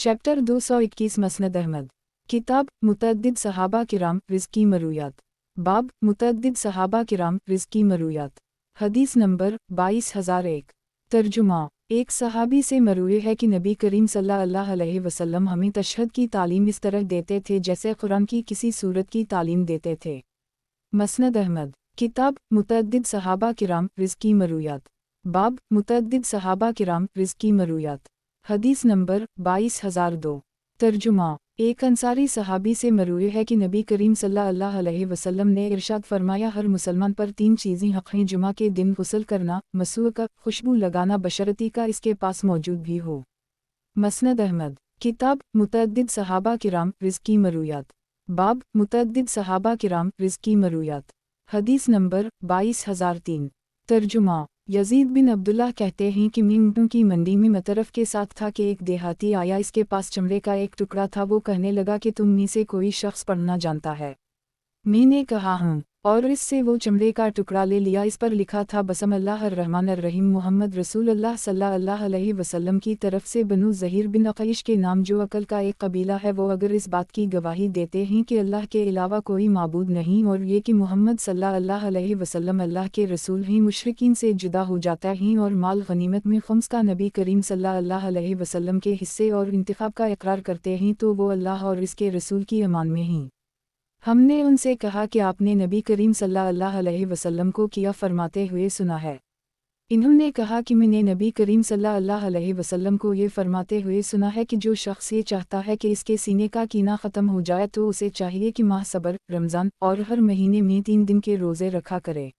Chapter 221 मसनद Ahmad. किताब मुतअद्दिद सहाबा किराम रिज़्की मरूयात। बाब मुतअद्दिद सहाबा किराम रिज़्की मरूयात। हदीस नंबर 22001। तर्जुमा। एक सहाबी से मरूए है कि नबी करीम सल्लल्लाहु अलैहि वसल्लम हमें तशहद की तालीम इस तरह देते थे जैसे कुरान की किसी सूरत की तालीम देते थे। मसनद अहमद। किताब मुतअद्दिद सहाबा किराम रिज़्की मरूयात। बाब मुतअद्दिद सहाबा किराम रिज़्की मरूयात। हदीस नंबर 22002। तर्जुमा। एक अंसारी सहाबी से मरूए है कि नबी करीम सल्लल्लाहु अलैहि वसल्लम ने इरशाद फरमाया, हर मुसलमान पर 3 चीज़ें हक़ हैं, जुमा के दिन गुस्ल करना, मसूह का खुशबू लगाना बशर्ती का इसके पास मौजूद भी हो। मसनद अहमद। किताब मुतअद्दिद सहाबा किराम रिज़्की मरूयात। बाब मुतअद्दिद सहाबा किराम रिज़्की मरूयात। हदीस नंबर 22003। तर्जुमा। यजीद बिन अब्दुल्लाह कहते हैं कि मैं ऊँटों की मंडी में मतरफ के साथ था कि एक देहाती आया, इसके पास चमड़े का एक टुकड़ा था। वो कहने लगा कि तुम में से कोई शख्स पढ़ना जानता है? मैंने कहा हूँ, और इससे वो चमड़े का टुकड़ा ले लिया। इस पर लिखा था बिस्मिल्लाहिर्रहमानिर्रहीम, मोहम्मद रसूलुल्लाह सल्लल्लाहु अलैहि वसल्लम की तरफ से बनु ज़हीर बिन अक़ीश के नाम, जो अकल का एक कबीला है, वो अगर इस बात की गवाही देते हैं कि अल्लाह के अलावा कोई माबूद नहीं और ये कि मोहम्मद सल्लल्लाहु अलैहि वसल्लम अल्लाह के रसूल हैं, मुशरिकीन से जुदा हो जाता है और माल गनीमत में खम्स का नबी करीम सल्लल्लाहु अलैहि वसल्लम के हिस्से और इंतखाब का इकरार करते हैं, तो वो अल्लाह और इसके रसूल की अमान में हैं। हमने उनसे कहा कि आपने नबी करीम सल्लल्लाहु अलैहि वसल्लम को किया फरमाते हुए सुना है? इन्होंने कहा कि मैंने नबी करीम सल्लल्लाहु अलैहि वसल्लम को ये फरमाते हुए सुना है कि जो शख्स ये चाहता है कि इसके सीने का कीना ख़त्म हो जाए तो उसे चाहिए कि माह सबर, रमज़ान और हर महीने में 3 दिन के रोज़े रखा करे।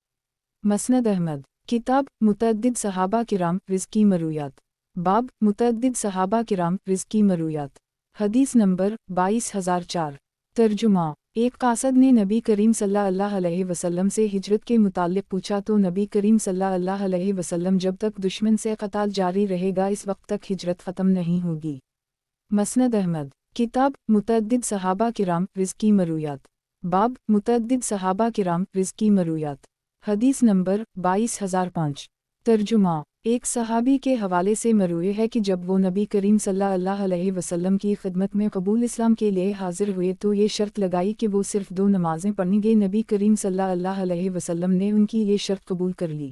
मसनद अहमद। किताब मुतअद्दिद सहाबा किराम रिज़्की मरूयात। बाब मुतअद्दिद सहाबा किराम रिज़्की मरूयात। हदीस नंबर 22004। तर्जुमा। एक कासद ने नबी करीम सल्लल्लाहु अलैहि वसल्लम से हिजरत के मुताल्लिक़ पूछा तो नबी करीम सल्लल्लाहु अलैहि वसल्लम, जब तक दुश्मन से क़ताल जारी रहेगा इस वक्त तक हिजरत ख़त्म नहीं होगी। मसनद अहमद। किताब मुतअद्दिद सहाबा किराम रिज़्की मरूयात। बाब मुतअद्दिद सहाबा किराम रिज़्की मरूयात। हदीस नंबर 22005। तर्जुमा। एक सहाबी के हवाले से मरूए है कि जब वो नबी करीम सल्लल्लाहु अलैहि वसल्लम की खिदमत में कबूल इस्लाम के लिए हाजिर हुए तो ये शर्त लगाई कि वो सिर्फ 2 नमाज़ें पढ़ेंगे। नबी करीम सल्लल्लाहु अलैहि वसल्लम ने उनकी ये शर्त कबूल कर ली।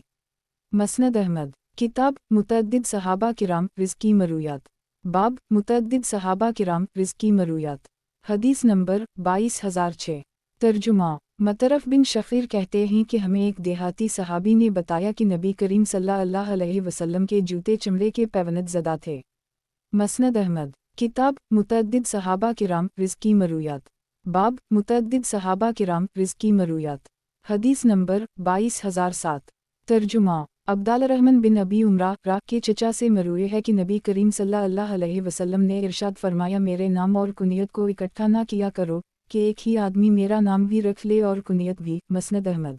मसनद अहमद। किताब मुतअद्दिद सहाबा किराम रिज़्की मरूयात। बाब मुतअद्दिद सहाबा किराम रिज़्की मरूयात। हदीस नंबर 22006। तर्जुमा। मतरफ बिन शफ़ीर कहते हैं कि हमें एक देहाती सहाबी ने बताया कि नबी करीम सल्लल्लाहु अलैहि वसल्लम के जूते चमड़े के पैवनद ज़दा थे। मसनद अहमद। किताब मुतअद्दिद सहाबा किराम रिज़्की मरूयात। बाब मुतअद्दिद सहाबा किराम रिज़्की मरूयात। हदीस नंबर 22007। तर्जुमा। अब्दुर्रहमान बिन अबी उमरा रा के चचा से मरूए है कि नबी करीम सल्लल्लाहु अलैहि वसल्लम ने इरशाद फरमाया, मेरे नाम और कुनियत को इकट्ठा ना किया करो कि एक ही आदमी मेरा नाम भी रख ले और कुनियत भी। मसनद अहमद।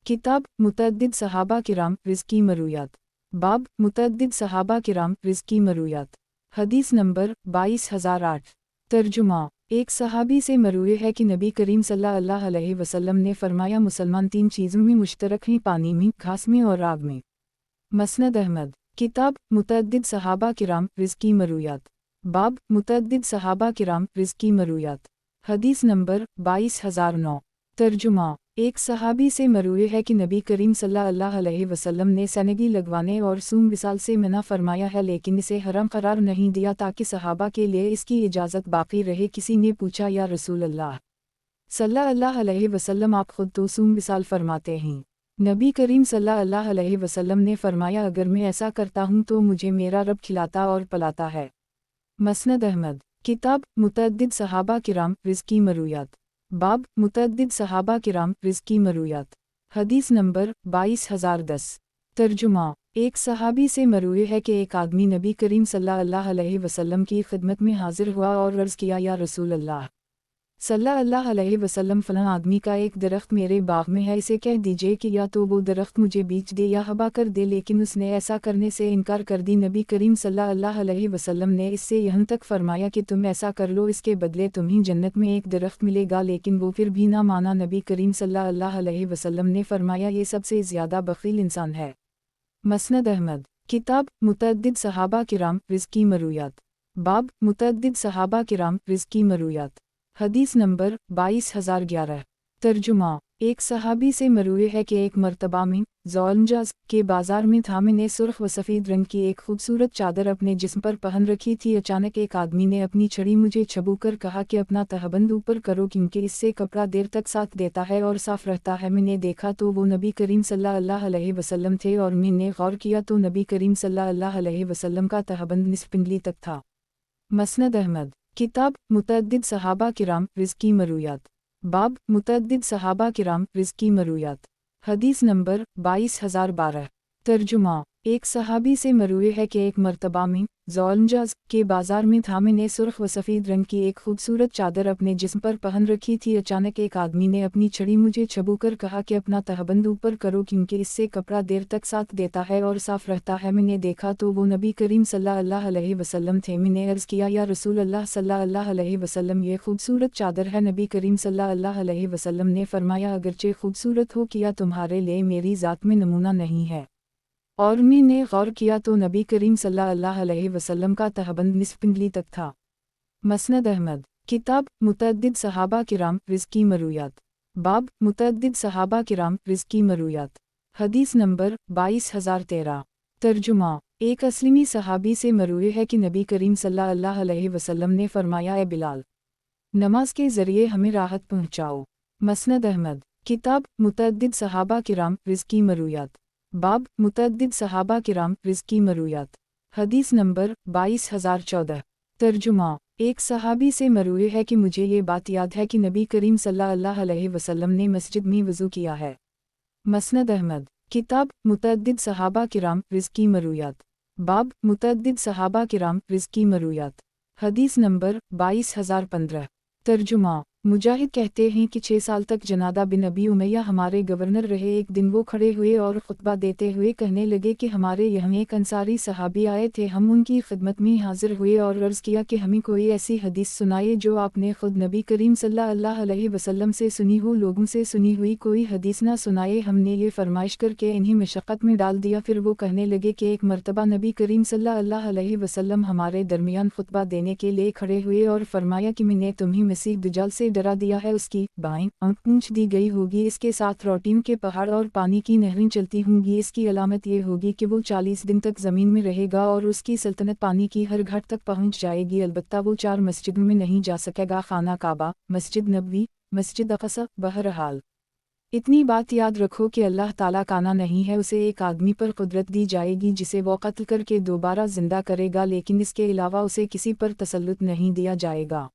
किताब मुतअद्दिद सहाबा किराम रिज़्की मरूयात। बाब मुतअद्दिद सहाबा किराम रिज़्की मरूयात। हदीस नंबर 22008। तर्जुमा। एक सहाबी से मरूए है कि नबी करीम सल्लल्लाहु अलैहि वसल्लम ने फरमाया, मुसलमान 3 चीज़ों में मुश्तरक हैं, पानी में, घास में और आग में। मसनद अहमद। किताब मुतअद्दिद सहाबा किराम रिज़्की मरूयात। बाब मुतअद्दिद सहाबा किराम रिज़्की मरूयात। हदीस नंबर 22009। तर्जुमा। एक सहाबी से मरूए है कि नबी करीम सल्लल्लाहु अलैहि वसल्लम ने सनगी लगवाने और सूम विसाल से मना फरमाया है, लेकिन इसे हराम करार नहीं दिया ताकि सहाबा के लिए इसकी इजाज़त बाकी रहे। किसी ने पूछा, या रसूल अल्लाह सल्लल्लाहु अलैहि वसल्लम, आप खुद तो सूम विसाल फरमाते हैं। नबी करीम सल्लल्लाहु अलैहि वसल्लम ने फरमाया, अगर मैं ऐसा करता हूँ तो मुझे मेरा रब खिलाता और पलाता है। मसनद अहमद। किताब मुतअद्दिद सहाबा किराम रिज़्की मरूयात। बाब मुतअद्दिद सहाबा किराम रिज़्की मरूयात। हदीस नंबर 22010। तर्जुमा। एक सहाबी से मरूए है कि एक आदमी नबी करीम सल्लल्लाहु अलैहि वसल्लम की खिदमत में हाजिर हुआ और अर्ज़ किया, या रसूल अल्लाह सल्लल्लाहु अलैहि वसल्लम, फ़लाँ आदमी का एक दरख्त मेरे बाग में है, इसे कह दीजिए कि या तो वो दरख्त मुझे बेच दे या हबा कर दे, लेकिन उसने ऐसा करने से इनकार कर दी। नबी करीम सल्लल्लाहु अलैहि वसल्लम ने इससे यहाँ तक फरमाया कि तुम ऐसा कर लो, इसके बदले तुम्हें जन्नत में एक दरख्त मिलेगा, लेकिन वो फिर भी ना माना। नबी करीम सल्लल्लाहु अलैहि वसल्लम ने फरमाया, ये सबसे ज़्यादा बख़ील इंसान है। मसनद अहमद। किताब मुतअद्दिद सहाबा किराम रिज़्की मरूयात। बाब मुतअद्दिद सहाबा किराम रिज़्क़ की मरूयात। हदीस नंबर 22011। तर्जुमा। एक सहाबी से मरूए है कि एक मर्तबा में ज़ौलमजाज़ के बाज़ार में था, मैंने सुर्ख व सफ़ेद रंग की एक खूबसूरत चादर अपने जिस्म पर पहन रखी थी। अचानक एक आदमी ने अपनी छड़ी मुझे छबूकर कहा कि अपना तहबंद ऊपर करो, क्योंकि इससे कपड़ा देर तक साथ देता है और साफ़ रहता है। मैंने देखा तो वो नबी करीम सल्लल्लाहु अलैहि वसल्लम थे, और मैंने गौर किया तो नबी करीम सल्लल्लाहु अलैहि वसल्लम का तहबंद निस्फ़ पिंगली तक था। मसनद अहमद। किताब मुतअद्दिद सहाबा किराम रिज़्क़ की मरूयात। बाब मुतअद्दिद सहाबा किराम रिज़्क़ की मरूयात। हदीस नंबर 22012। तर्जुमा। एक सहाबी से मरूए है कि एक मर्तबा में ज़ौलमजाज़ के बाज़ार में था, मैंने सुर्ख व सफ़ेद रंग की एक खूबसूरत चादर अपने जिस्म पर पहन रखी थी। अचानक एक आदमी ने अपनी छड़ी मुझे छबूकर कहा कि अपना तहबंद ऊपर करो, क्योंकि इससे कपड़ा देर तक साथ देता है और साफ़ रहता है। मैंने देखा तो वो नबी करीम सल्लल्लाहु अलैहि वसल्लम थे। मैंने अर्ज़ किया, या रसूल अल्लाह सल्लल्लाहु अलैहि वसल्लम, ये खूबसूरत चादर है। नबी करीम सल्लल्लाहु अलैहि वसल्लम ने फरमाया, अगरचे खूबसूरत हो किया तुम्हारे लिए मेरी ज़ात में नमूना नहीं है। और मैंने गौर किया तो नबी करीम सल्लल्लाहु अलैहि वसल्लम का तहबंद निस्फ़ पिंगली तक था। मसनद अहमद। किताब मुतअद्दिद सहाबा किराम रिज़्क़ की मरूयात। बाब मुतअद्दिद सहाबा किराम रिज़्क़ की मरूयात। हदीस नंबर 22013। तर्जुमा। एक अस्लमी सहाबी से मरूए है कि नबी करीम सल्लल्लाहु अलैहि वसल्लम ने फरमाया, ए बिलाल, नमाज के ज़रिए हमें राहत पहुँचाओ। मसनद अहमद। किताब मुतअद्दिद सहाबा किराम रिज़्क़ की मरूयात। बाब मुतअद्दिद सहाबा किराम रिज़्क़ की मरूयात। हदीस नंबर 22014। तर्जुमा। एक सहाबी से मरूए है कि मुझे ये बात याद है कि नबी करीम सल्लल्लाहु अलैहि वसल्लम ने मस्जिद में वज़ू किया है। मसनद अहमद। किताब मुतअद्दिद सहाबा किराम रिज़्क़ की मरूयात। बाब मुतअद्दिद सहाबा किराम रिज़्क़ की मरूयात। हदीस नंबर 22015। तर्जुमा। मुजाहिद कहते हैं कि 6 साल तक जनादा बिन अबी उमैया हमारे गवर्नर रहे। एक दिन वो खड़े हुए और खुतबा देते हुए कहने लगे कि हमारे यहाँ एक अंसारी सहाबी आए थे। हम उनकी खिदमत में हाजिर हुए और अर्ज़ किया कि हमें कोई ऐसी हदीस सुनाए जो आपने खुद नबी करीम सल्लल्लाहु अलैहि वसल्लम से सुनी हो। लोगों से सुनी हुई कोई हदीस ना सुनाए। हमने ये फरमाइश करके इन्हें मशक्क़त में डाल दिया। फिर वो कहने लगे कि एक मरतबा नबी करीम सल्लल्लाहु अलैहि वसल्लम हमारे दरमियान खुतबा देने के लिए खड़े हुए और फरमाया कि मैंने तुम्हें मसीह दज्जाल से डरा दिया है। उसकी बाएं आंख पूंछ दी गई होगी, इसके साथ रोटियों के पहाड़ और पानी की नहरें चलती होंगी। इसकी अलामत ये होगी कि वो 40 दिन तक ज़मीन में रहेगा और उसकी सल्तनत पानी की हर घाट तक पहुंच जाएगी। अलबत्ता वो 4 मस्जिदों में नहीं जा सकेगा, खाना काबा, मस्जिद नबवी, मस्जिद अक़सा। बहरहाल इतनी बात याद रखो कि अल्लाह ताला काना नहीं है। उसे एक आदमी पर कुदरत दी जाएगी जिसे वो कत्ल करके दोबारा जिंदा करेगा, लेकिन इसके अलावा उसे किसी पर तसल्लुत नहीं दिया जाएगा।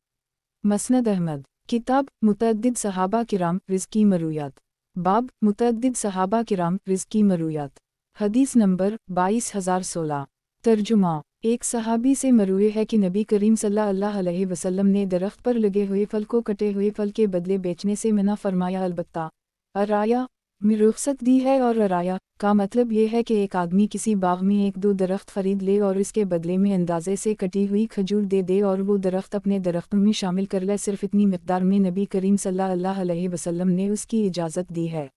मसनद अहमद। किताब मुतअद्दिद सहाबा किराम रिज़्क़ की मरूयात। बाब मुतअद्दिद सहाबा किराम रिज़्क़ की मरूयात। हदीस नंबर 22016। तर्जुमा। एक सहाबी से मरूए है कि नबी करीम सल्लल्लाहु अलैहि वसल्लम ने दरख्त पर लगे हुए फल को कटे हुए फल के बदले बेचने से मना फरमाया। अलबत्ता अराया में रुख्सत दी है, और अराया का मतलब ये है कि एक आदमी किसी बाग में 1-2 दरख्त खरीद ले और इसके बदले में अंदाजे से कटी हुई खजूर दे दे और वो दरख्त अपने दरख्तों में शामिल कर ले। सिर्फ इतनी मिक़दार में नबी करीम सल्लल्लाहु अलैहि वसल्लम ने उसकी इजाज़त दी है।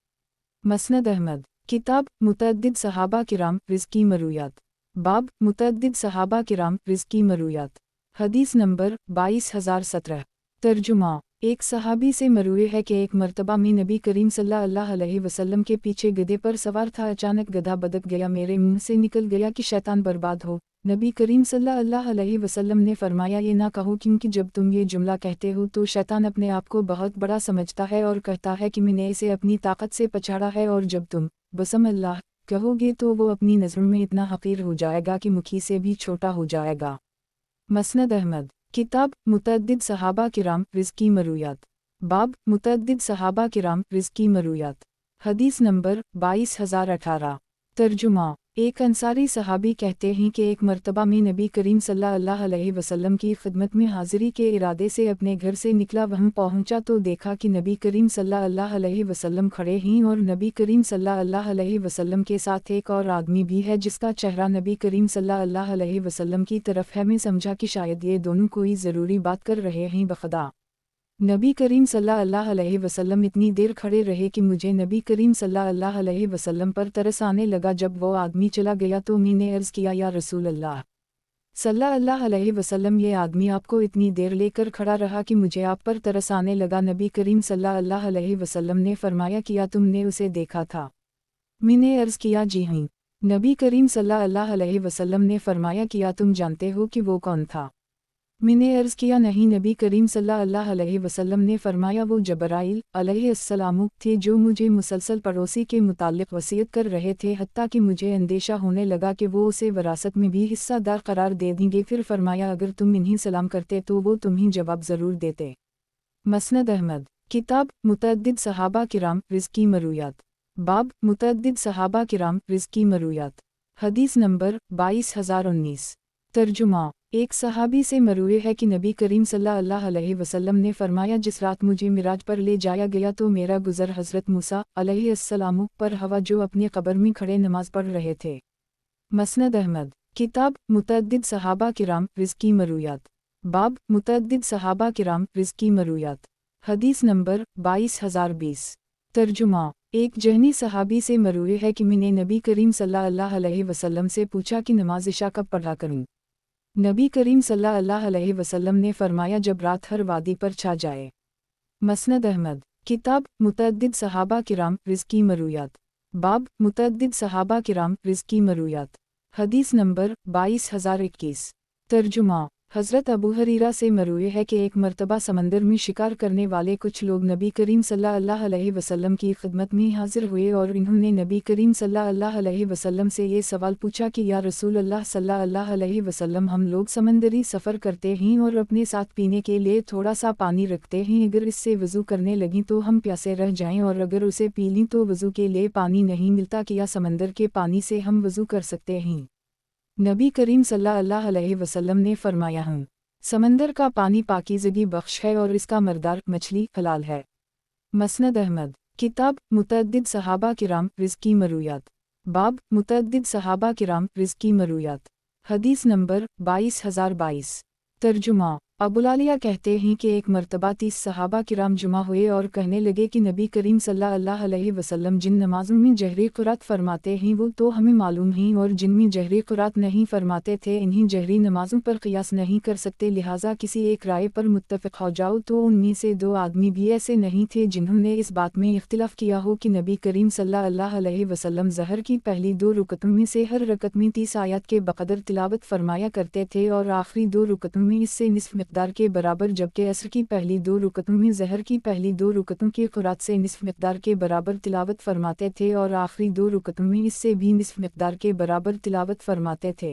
मसनद अहमद। किताब मुतअद्दिद सहाबा किराम रिज़्क़ की मरूयात। बाब मुतअद्दिद सहाबा किराम रिज़्क़ की मरूयात। हदीस नंबर 22017। तर्जुमा। एक सहाबी से मरूए है कि एक मर्तबा में नबी करीम सल्लल्लाहु अलैहि वसल्लम के पीछे गधे पर सवार था। अचानक गधा बदक गया, मेरे मुंह से निकल गया कि शैतान बर्बाद हो। नबी करीम सल्लल्लाहु अलैहि वसल्लम ने फरमाया, ये ना कहो, क्योंकि जब तुम ये जुमला कहते हो तो शैतान अपने आप को बहुत बड़ा समझता है और कहता है कि मैंने इसे अपनी ताकत से पछाड़ा है, और जब तुम बसम अल्लाह कहोगे तो वो अपनी नज़रों में इतना हक़ीर हो जाएगा कि मुखी से भी छोटा हो जाएगा। मसनद अहमद। किताब मुतअद्दिद सहाबा किराम रिज़्क़ की मरूयात। बाब मुतअद्दिद सहाबा किराम रिज़्क़ की मरूयात। हदीस नंबर 22018। तर्जुमा। एक अंसारी सहाबी कहते हैं कि एक मर्तबा में नबी करीम सल्लल्लाहु अलैहि वसल्लम की खिदमत में हाज़िरी के इरादे से अपने घर से निकला। वहाँ पहुँचा तो देखा कि नबी करीम सल्लल्लाहु अलैहि वसल्लम खड़े हैं और नबी करीम सल्लल्लाहु अलैहि वसल्लम के साथ एक और आदमी भी है जिसका चेहरा नबी करीम सल्लल्लाहु अलैहि वसल्लम की तरफ है। मैं समझा कि शायद ये दोनों कोई ज़रूरी बात कर रहे हैं। बखुदा नबी करीम सल्लल्लाहु अलैहि वसल्लम इतनी देर खड़े रहे कि मुझे नबी करीम सल्लल्लाहु अलैहि वसल्लम पर तरस आने लगा। जब वो आदमी चला गया तो मैंने अर्ज़ किया, या रसूल अल्लाह, सल्लल्लाहु अलैहि वसल्लम, ये आदमी आपको इतनी देर लेकर खड़ा रहा कि मुझे आप पर तरस आने लगा। नबी करीम सल्लल्लाहु अलैहि वसल्लम ने फरमाया, किया तुमने उसे देखा था? मैंने अर्ज़ किया, जी हाँ। नबी करीम सल्लल्लाहु अलैहि वसल्लम ने फरमाया, किया तुम जानते हो कि वो कौन था? मैंने अर्ज़ किया, नहीं। नबी करीम सल्लल्लाहु अलैहि वसल्लम ने फरमाया, वो जबराइल अलैहिस्सलाम थे जो मुझे मुसलसल पड़ोसी के मुताल्लिक़ वसीयत कर रहे थे, हत्ता कि मुझे अंदेशा होने लगा कि वो उसे विरासत में भी हिस्सादार करार दे देंगे। फिर फरमाया, अगर तुम इन्हीं सलाम करते तो वो तुम्हें जवाब ज़रूर देते। मसनद अहमद। किताब मुतअद्दिद सहाबा किराम रिज़्की मरूयात। बाब मुतअद्दिद सहाबा किराम रिज़्की मरूयात। हदीस नंबर 22019। तर्जुमा। एक सहाबी से मरूए है कि नबी करीम सल्लल्लाहु अलैहि वसल्लम ने फरमाया, जिस रात मुझे मिराज पर ले जाया गया तो मेरा गुज़र हज़रत मूसा अलैहिस्सलाम पर हवा जो अपनी कब्र में खड़े नमाज पढ़ रहे थे। मसनद अहमद। किताब मुतअद्दिद सहाबा किराम रिज़्की मरूयात। बाब मुतअद्दिद सहाबा किराम रिज़्की मरूयात। हदीस नंबर 22020। तर्जुमा। एक जहनी सहाबी से मरूए है कि मैंने नबी करीम सल्लल्लाहु अलैहि वसल्लम से पूछा कि नमाज इशा कब पढ़ा करूं? नबी करीम सल्लल्लाहु अलैहि वसल्लम ने फरमाया, जब रात हर वादी पर छा जाए। मसनद अहमद। किताब मुतअद्दिद सहाबा किराम रिज़्की मरूयात। बाब मुतअद्दिद सहाबा किराम रिज़्की मरूयात। हदीस नंबर 22021। तर्जुमा। हज़रत अबू हरीरा से मरूए है कि एक मर्तबा समंदर में शिकार करने वाले कुछ लोग नबी करीम सल्लल्लाहु अलैहि वसल्लम की खिदमत में हाजिर हुए और इन्होंने नबी करीम सल्लल्लाहु अलैहि वसल्लम से ये सवाल पूछा कि या रसूल अल्लाह सल्लल्लाहु अलैहि वसल्लम, हम लोग समंदरी सफ़र करते हैं और अपने साथ पीने के लिए थोड़ा सा पानी रखते हैं। अगर इससे वज़ू करने लगें तो हम प्यासे रह जाएं और अगर उसे पी लें तो वज़ू के लिए पानी नहीं मिलता, क्या समंदर के पानी से हम वज़ू कर सकते हैं? नबी करीम सल्लल्लाहु अलैहि वसल्लम ने फरमाया, हूँ। समंदर का पानी पाकीज़गी बख्श है और इसका मर्दार मछली हलाल है। मसनद अहमद। किताब मुतअद्दिद सहाबा किराम रिज़्की मरूयात। बाब मुतअद्दिद सहाबा किराम रिज़्की मरूयात। हदीस नंबर 22022। तर्जुमा। अबुलालिया कहते हैं कि एक मर्तबा 30 सहाबा किराम जुमा हुए और कहने लगे कि नबी करीम सल्लल्लाहु अलैहि वसल्लम जिन नमाज़ों में जहरी क़ुरात फरमाते हैं वो तो हमें मालूम हैं, और जिनमें जहरी क़ुरात नहीं फरमाते थे इन्हीं जहरी नमाज़ों पर क़ियास नहीं कर सकते, लिहाजा किसी एक राय पर मुत्तफ़िक़ हो जाओ। तो उनमें से 2 आदमी भी ऐसे नहीं थे जिन्होंने इस बात में इख्तिलाफ़ किया हो कि नबी करीम सल्लल्लाहु अलैहि वसल्लम ज़हर की पहली 2 रुकतों में से हर रकत में 30 आयत के बक़दर तिलावत फरमाया करते थे और आखिरी 2 रुकतों में इससे निस्फ़ मिक़दार के बराबर, जबकि असर की पहली 2 रुकतों में ज़हर की पहली 2 रुकतों की क़ुरात से निस्फ़ मिक़दार के बराबर तिलावत फरमाते थे और आखिरी 2 रुकतों में इससे भी निस्फ़ मिक़दार के बराबर तिलावत फरमाते थे।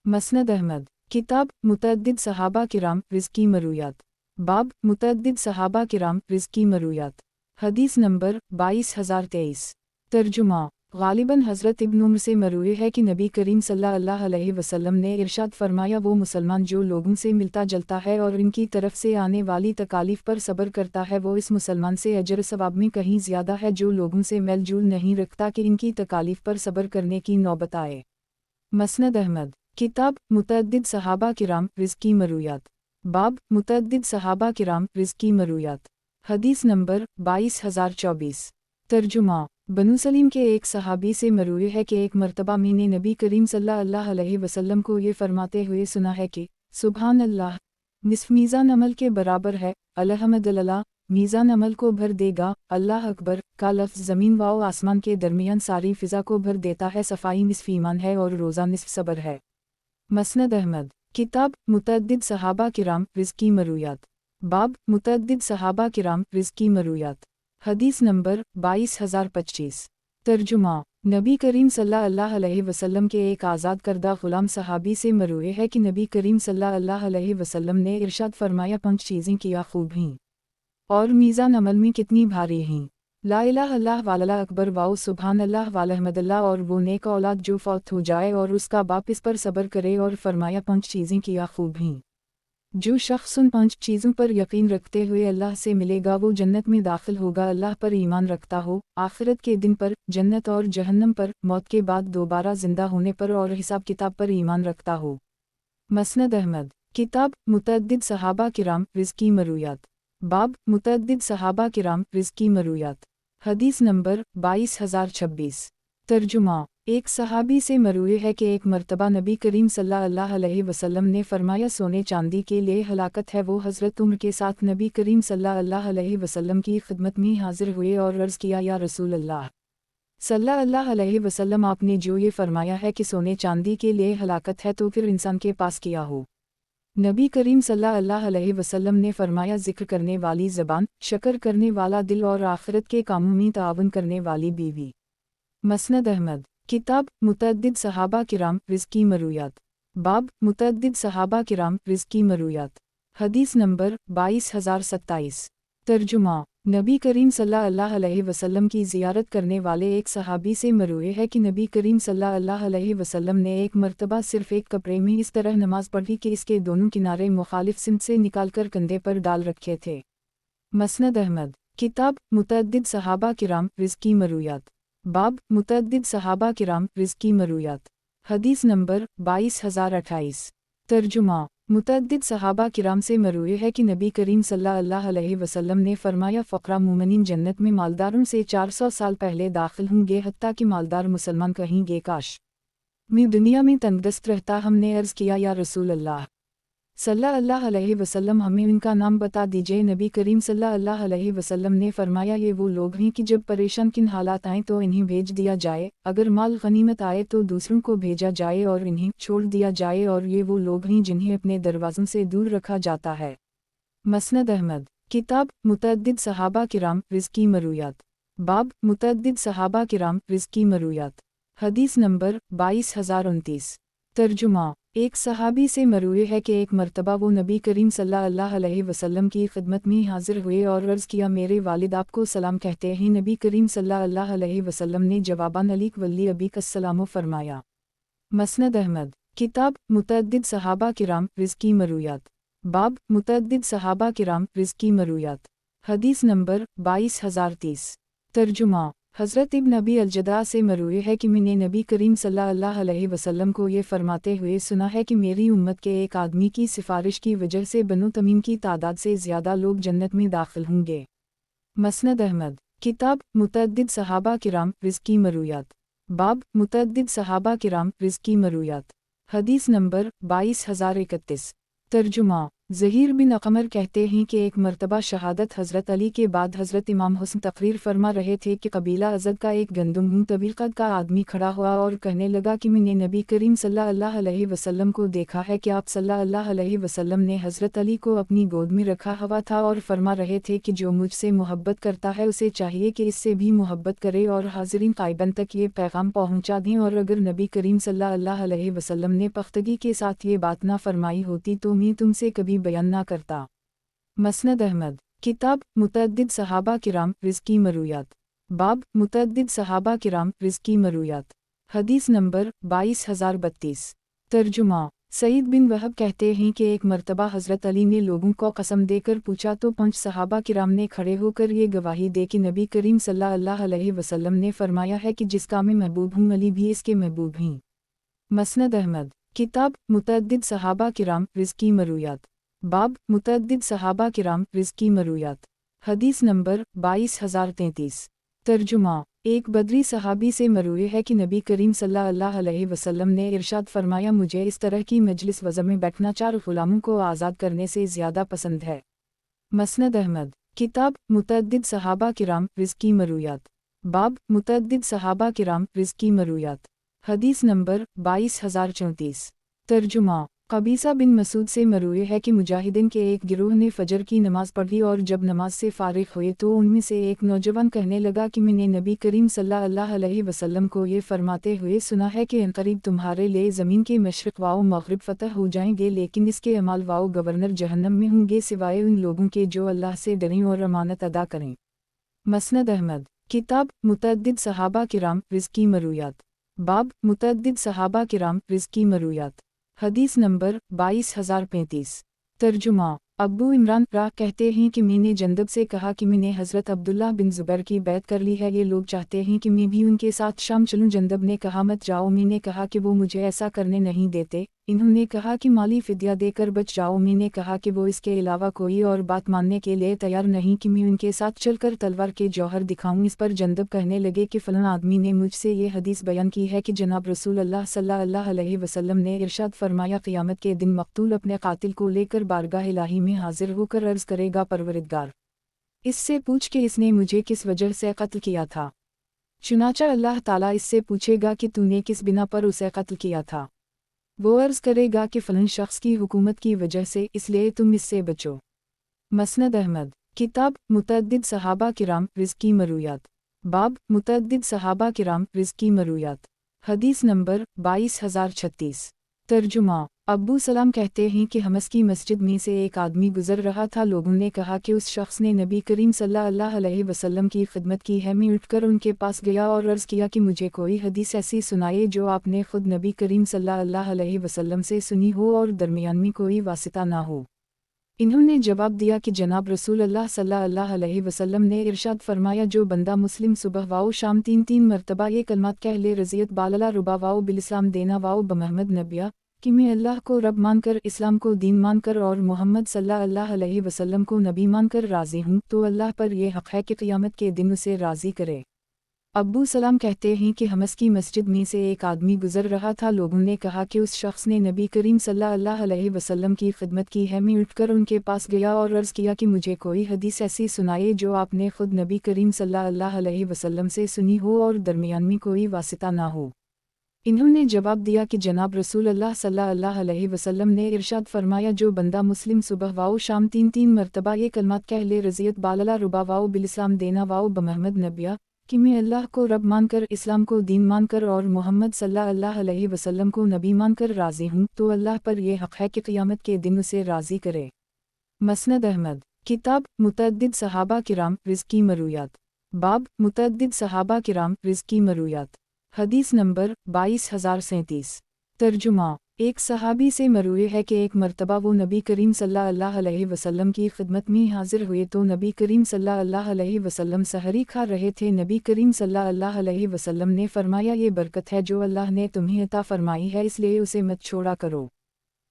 मसनद अहमद। किताब मुतअद्दिद सहाबा किराम रिज़्की मरूयात। बाब मुतअद्दिद सहाबा किराम रिज़्की मरूयात। हदीस नंबर 22023। तर्जुमा। गालिबन हज़रत इब्न उम्र से मरूए है कि नबी करीम सल्लल्लाहु अलैहि वसल्लम ने इरशाद फरमाया, वो मुसलमान जो लोगों से मिलता जलता है और इनकी तरफ से आने वाली तकालीफ पर सब्र करता है, वो इस मुसलमान से अजर सवाब में कहीं ज़्यादा है जो लोगों से मेल जोल नहीं रखता कि इनकी तकालीफ पर सब्र करने की नौबत आए। मसनद अहमद। किताब मुतअद्दिद सहाबा किराम रिज़्की मरूयात। बाब मुतअद्दिद सहाबा किराम रिज़्की मरूयात। हदीस नंबर 22024। तर्जुमा। बनु सलीम के एक सहाबी से मरूए है कि एक मर्तबा मैंने नबी करीम सल्लल्लाहु अलैहि वसल्लम को ये फरमाते हुए सुना है कि सुबहान अल्लाह, निस्फ़ मीज़ान अमल के बराबर है, अल्हम्दुलिल्लाह, मीज़ान अमल को भर देगा, अल्लाह अकबर का लफ्ज़ ज़मीन व आसमान के दरमियान सारी फ़िज़ा को भर देता है, सफ़ाई निस्फ़ ईमान है और रोज़ा निस्फ़ सब्र है। मसनद अहमद। किताब मुतअद्दिद सहाबा किराम रिज़्की मरूयात। बाब मुतअद्दिद सहाबा किराम रिज़्की मरूयात। हदीस नंबर 22025। तर्जुमा। नबी करीम सल्लल्लाहु अलैहि वसल्लम के एक आज़ाद करदा ग़ुलाम सहाबी से मरूए है कि नबी करीम सल्लल्लाहु अलैहि वसल्लम ने इरशाद फरमाया, 5 चीज़ें किया खूब हैं और मीज़ान अमल में कितनी भारी हैं, ला इलाहा इल्लल्लाह वल्लाहु अकबर वाओ सुबहान अल्लाह वल्हम्दुलिल्लाह, और वो नेक औलाद जो फौत हो जाए और उसका बाप इस पर सब्र करे, और फरमाया 5 चीज़ें किया खूब हैं। जो शख्स उन 5 चीज़ों पर यकीन रखते हुए अल्लाह से मिलेगा वो जन्नत में दाखिल होगा, अल्लाह पर ईमान रखता हो, आखिरत के दिन पर, जन्नत और जहन्नम पर, मौत के बाद दोबारा ज़िंदा होने पर और हिसाब किताब पर ईमान रखता हो। मसनद अहमद। किताब मुतअद्दिद सहाबा किराम रिज़्की मरूयात। बाब मुतअद्दिद सहाबा किराम रिज़्की मरूयात। हदीस नंबर 22026। तर्जुमा। एक सहाबी से मरूए है कि एक मर्तबा नबी करीम सल्लल्लाहु अलैहि वसल्लम ने फरमाया सोने चांदी के लिए हलाकत है। वो हज़रत उम्र के साथ नबी करीम सल्लल्लाहु अलैहि वसल्लम की खिदमत में हाजिर हुए और अर्ज़ किया, या रसूल अल्लाह सल्लल्लाहु अलैहि वसल्लम, आपने जो ये फरमाया है कि सोने चांदी के लिए हलाकत है, तो फिर इंसान के पास क्या हो? नबी करीम सल्लल्लाहु अलैहि वसल्लम ने फरमाया, जिक्र करने वाली ज़बान, शकर करने वाला दिल और आखिरत के कामों में ताउन करने वाली बीवी। मसनद अहमद। किताब मुतअद्दिद सहाबा किराम रिज़्की मरूयात। बाब मुतअद्दिद सहाबा किराम रिज़्की मरूयात। हदीस नंबर 22027। तर्जुमा। नबी करीम सल्लल्लाहु अलैहि वसल्लम की ज़ियारत करने वाले एक सहाबी से मरूए है कि नबी करीम सल्लल्लाहु अलैहि वसल्लम ने एक मर्तबा सिर्फ़ एक कपड़े में इस तरह नमाज पढ़ी कि इसके दोनों किनारे मुखालिफ सिमत से निकालकर कंधे पर डाल रखे थे। मसनद अहमद। किताब मुतअद्दिद सहाबा किराम रिज़्की मरूयात। बाब मुतअद्दिद सहाबा किराम रिज़्की मरूयात। हदीस नंबर 22028। तर्जुमा। मुतअद्दिद सहाबा किराम से मरूए है कि नबी करीम सल्लल्लाहु अलैहि वसल्लम ने फरमाया, फ़क़रा मोमिनीन जन्नत में मालदारों से 400 साल पहले दाखिल होंगे, हत्ता कि मालदार मुसलमान कहेंगे, काश मैं दुनिया में तंदुरुस्त रहता। हमने अर्ज़ किया, या रसूल अल्लाह सल्लल्लाहु अलैहि वसल्लम, हमें इनका नाम बता दीजिए। नबी करीम सल्लल्लाहु अलैहि वसल्लम ने फरमाया, ये वो लोग हैं कि जब परेशान किन हालात आएँ तो इन्हें भेज दिया जाए, अगर माल गनीमत आए तो दूसरों को भेजा जाए और इन्हें छोड़ दिया जाए, और ये वो लोग हैं जिन्हें अपने दरवाज़ों से दूर रखा जाता है। मसनद अहमद। किताब मुतअद्दिद सहाबा किराम रिज़्की मरूयात। बाब मुतअद्दिद सहाबा किराम रिज़्की मरूयात। हदीस नंबर 22029। तर्जुमा। एक सहाबी से मरूए है कि एक मर्तबा वो नबी करीम सल्लल्लाहु अलैहि वसल्लम की खिदमत में हाजिर हुए और अर्ज़ किया, मेरे वालिद आपको सलाम कहते हैं। नबी करीम सल्लल्लाहु अलैहि वसल्लम ने जवाबन अलीक वल्ली अबीक अस्सलाम फरमाया। मसनद अहमद। किताब मुतअद्दिद सहाबा किराम रिज़्की मरूयात। बाब मुतअद्दिद सहाबा किराम रिज़्की मरूयात। हदीस नंबर 22030। तर्जुमा। हज़रत इब्न अबी अलजदा से मरूए है कि मैंने नबी करीम सल्लल्लाहु अलैहि वसल्लम को ये फरमाते हुए सुना है कि मेरी उम्मत के एक आदमी की सिफारिश की वजह से बनु तमीम की तादाद से ज़्यादा लोग जन्नत में दाखिल होंगे। मसनद अहमद। किताब मुतअद्दिद सहाबा किराम रिज़्की मरूयात। बाब मुतअद्दिद सहाबा किराम रिज़्की मरूयात। हदीस नंबर 22031। तर्जुमा। ज़हीर बिन अक़मर कहते हैं कि एक मर्तबा शहादत हज़रत अली के बाद हज़रत इमाम हुस्न तक़रीर फरमा रहे थे कि कबीला अज़द का एक गंदम तवील कद का आदमी खड़ा हुआ और कहने लगा कि मैंने नबी करीम सल्लल्लाहु अलैहि वसल्लम को देखा है कि आप सल्लल्लाहु अलैहि वसल्लम ने हज़रत अली को अपनी गोद में रखा हुआ था और फरमा रहे थे कि जो मुझसे मोहब्बत करता है उसे चाहिए कि इससे भी मोहब्बत करे और हाज़रीन क़ाइबन तक ये पैगाम पहुँचा दें, और अगर नबी करीम सल्लल्लाहु अलैहि वसल्लम ने पख्तगी के साथ ये बात ना फरमाई होती तो मैं तुमसे कभी बयान ना करता। मसनद अहमद। किताब मुतअद्दिद सहाबा किराम रिज़्की मरूयात। बाब मुतअद्दिद सहाबा किराम रिज़्की मरूयात। हदीस नंबर 22032। तर्जुमा। सईद बिन वहब कहते हैं कि एक मर्तबा हज़रत अली ने लोगों को कसम देकर पूछा तो 5 सहाबा किराम ने खड़े होकर ये गवाही दे कि नबी करीम सल्लल्लाहु अलैहि वसल्लम ने फरमाया है कि जिसका मैं महबूब हूँ, अली भी इसके महबूब हैं। मसनद अहमद। किताब मुतअद्दिद सहाबा किराम रिज़्की मरूयात। बाब मुतअद्दिद सहाबा किराम रिज़्की मरूयात। हदीस नंबर 22033। तर्जुमा। एक बदरी सहाबी से मरूए है कि नबी करीम सल्लल्लाहु अलैहि वसल्लम ने इरशाद फरमाया, मुझे इस तरह की मजलिस वज़ा में बैठना 4 ग़ुलामों को आज़ाद करने से ज़्यादा पसंद है। मसनद अहमद। किताब मुतअद्दिद सहाबा किराम रिज़्की मरूयात। बाब मुतअद्दिद सहाबा किराम रिज़्की मरूयात। हदीस नंबर 22034। तर्जुमा। कबीसा बिन मसूद से मरूए है कि मुजाहिदीन के एक गिरोह ने फजर की नमाज़ पढ़ी और जब नमाज से फारिग हुए तो उनमें से एक नौजवान कहने लगा कि मैंने नबी करीम सल्लल्लाहु अलैहि वसल्लम को ये फरमाते हुए सुना है कि इनकरीब तुम्हारे लिए ज़मीन के मशरिक़ वाओ मग़रिब फ़तह हो जाएंगे, लेकिन इसके अमाल वाओ गवर्नर जहन्नम में होंगे, सिवाय उन लोगों के जो अल्लाह से डरें और अमानत अदा करें। मसनद अहमद। किताब मुतअद्दिद सहाबा किराम रिज़्की मरूयात। बाब मुतअद्दिद सहाबा किराम रिज़्की मरूयात। हदीस नंबर 22035। तर्जुमा। ابو عمران راہ کہتے ہیں کہ میں نے جندب سے کہا کہ میں نے حضرت عبداللہ بن زبیر کی بیعت کر لی ہے، یہ لوگ چاہتے ہیں کہ میں بھی ان کے ساتھ شام چلوں۔ جندب نے کہا مت جاؤ، میں نے کہا کہ وہ مجھے ایسا کرنے نہیں دیتے۔ انہوں نے کہا کہ مالی فدیہ دے کر بچ جاؤ، میں نے کہا کہ وہ اس کے علاوہ کوئی اور بات ماننے کے لیے تیار نہیں کہ میں ان کے ساتھ چل کر تلوار کے جوہر دکھاؤں۔ اس پر جندب کہنے لگے کہ فلاں آدمی نے مجھ سے یہ حدیث بیان کی ہے کہ جناب رسول اللہ صلی اللہ علیہ وسلم نے ارشاد فرمایا قیامت کے دن مقتول اپنے قاتل کو لے کر بارگاہ الہی میں حاضر ہو کر عرض کرے گا پروردگار، اس سے پوچھ کہ اس نے مجھے کس وجہ سے قتل کیا تھا۔ چنانچہ اللہ تعالیٰ اس سے پوچھے گا کہ تو نے کس بنا پر اسے قتل کیا تھا۔ وہ عرض کرے گا کہ فلاں شخص کی حکومت کی وجہ سے، اس لیے تم اس سے بچو۔ مسند احمد کتاب متعدد صحابہ کرام رزقی مرویات، باب متعدد صحابہ کرام رزقی مرویات، حدیث نمبر 22036۔ ترجمہ ابو سلام کہتے ہیں کہ حمص کی مسجد میں سے ایک آدمی گزر رہا تھا، لوگوں نے کہا کہ اس شخص نے نبی کریم صلی اللہ علیہ وسلم کی خدمت کی ہے۔ میں اٹھ کر ان کے پاس گیا اور عرض کیا کہ مجھے کوئی حدیث ایسی سنائے جو آپ نے خود نبی کریم صلی اللہ علیہ وسلم سے سنی ہو اور درمیان میں کوئی واسطہ نہ ہو۔ انہوں نے جواب دیا کہ جناب رسول اللہ صلی اللہ علیہ وسلم نے ارشاد فرمایا جو بندہ مسلم صبح واؤ شام تین مرتبہ یہ کلمات کہہ لے رضیت باللہ ربا واؤ بالاسلام دینا واؤ بمحمد نبیہ، کہ میں اللہ کو رب مان کر، اسلام کو دین مان کر اور محمد صلی اللہ علیہ وسلم کو نبی مان کر راضی ہوں، تو اللہ پر یہ حق ہے کہ قیامت کے دن اسے راضی کرے۔ ابو سلام کہتے ہیں کہ حمص کی مسجد میں سے ایک آدمی گزر رہا تھا، لوگوں نے کہا کہ اس شخص نے نبی کریم صلی اللہ علیہ وسلم کی خدمت کی ہے۔ میں اٹھ کر ان کے پاس گیا اور عرض کیا کہ مجھے کوئی حدیث ایسی سنائے جو آپ نے خود نبی کریم صلی اللہ علیہ وسلم سے سنی ہو اور درمیان میں کوئی واسطہ نہ ہو۔ انہوں نے جواب دیا کہ جناب رسول اللہ صلی اللہ علیہ وسلم نے ارشاد فرمایا جو بندہ مسلم صبح واؤ شام تین مرتبہ یہ کلمات کہہ لے رضیت باللہ ربا واؤ بالاسلام دینا واؤ بمحمد نبیہ، کہ میں اللہ کو رب مان کر، اسلام کو دین مان کر اور محمد صلی اللہ علیہ وسلم کو نبی مان کر راضی ہوں، تو اللہ پر یہ حق ہے کہ قیامت کے دن اسے راضی کرے۔ مسند احمد کتاب متعدد صحابہ کرام رزقی مرویات، باب متعدد صحابہ کرام رزقی مرویات، حدیث نمبر 22037۔ ترجمہ ایک صحابی سے مروی ہے کہ ایک مرتبہ وہ نبی کریم صلی اللہ علیہ وسلم کی خدمت میں حاضر ہوئے تو نبی کریم صلی اللہ علیہ وسلم سحری کھا رہے تھے۔ نبی کریم صلی اللہ علیہ وسلم نے فرمایا یہ برکت ہے جو اللہ نے تمہیں عطا فرمائی ہے، اس لیے اسے مت چھوڑا کرو۔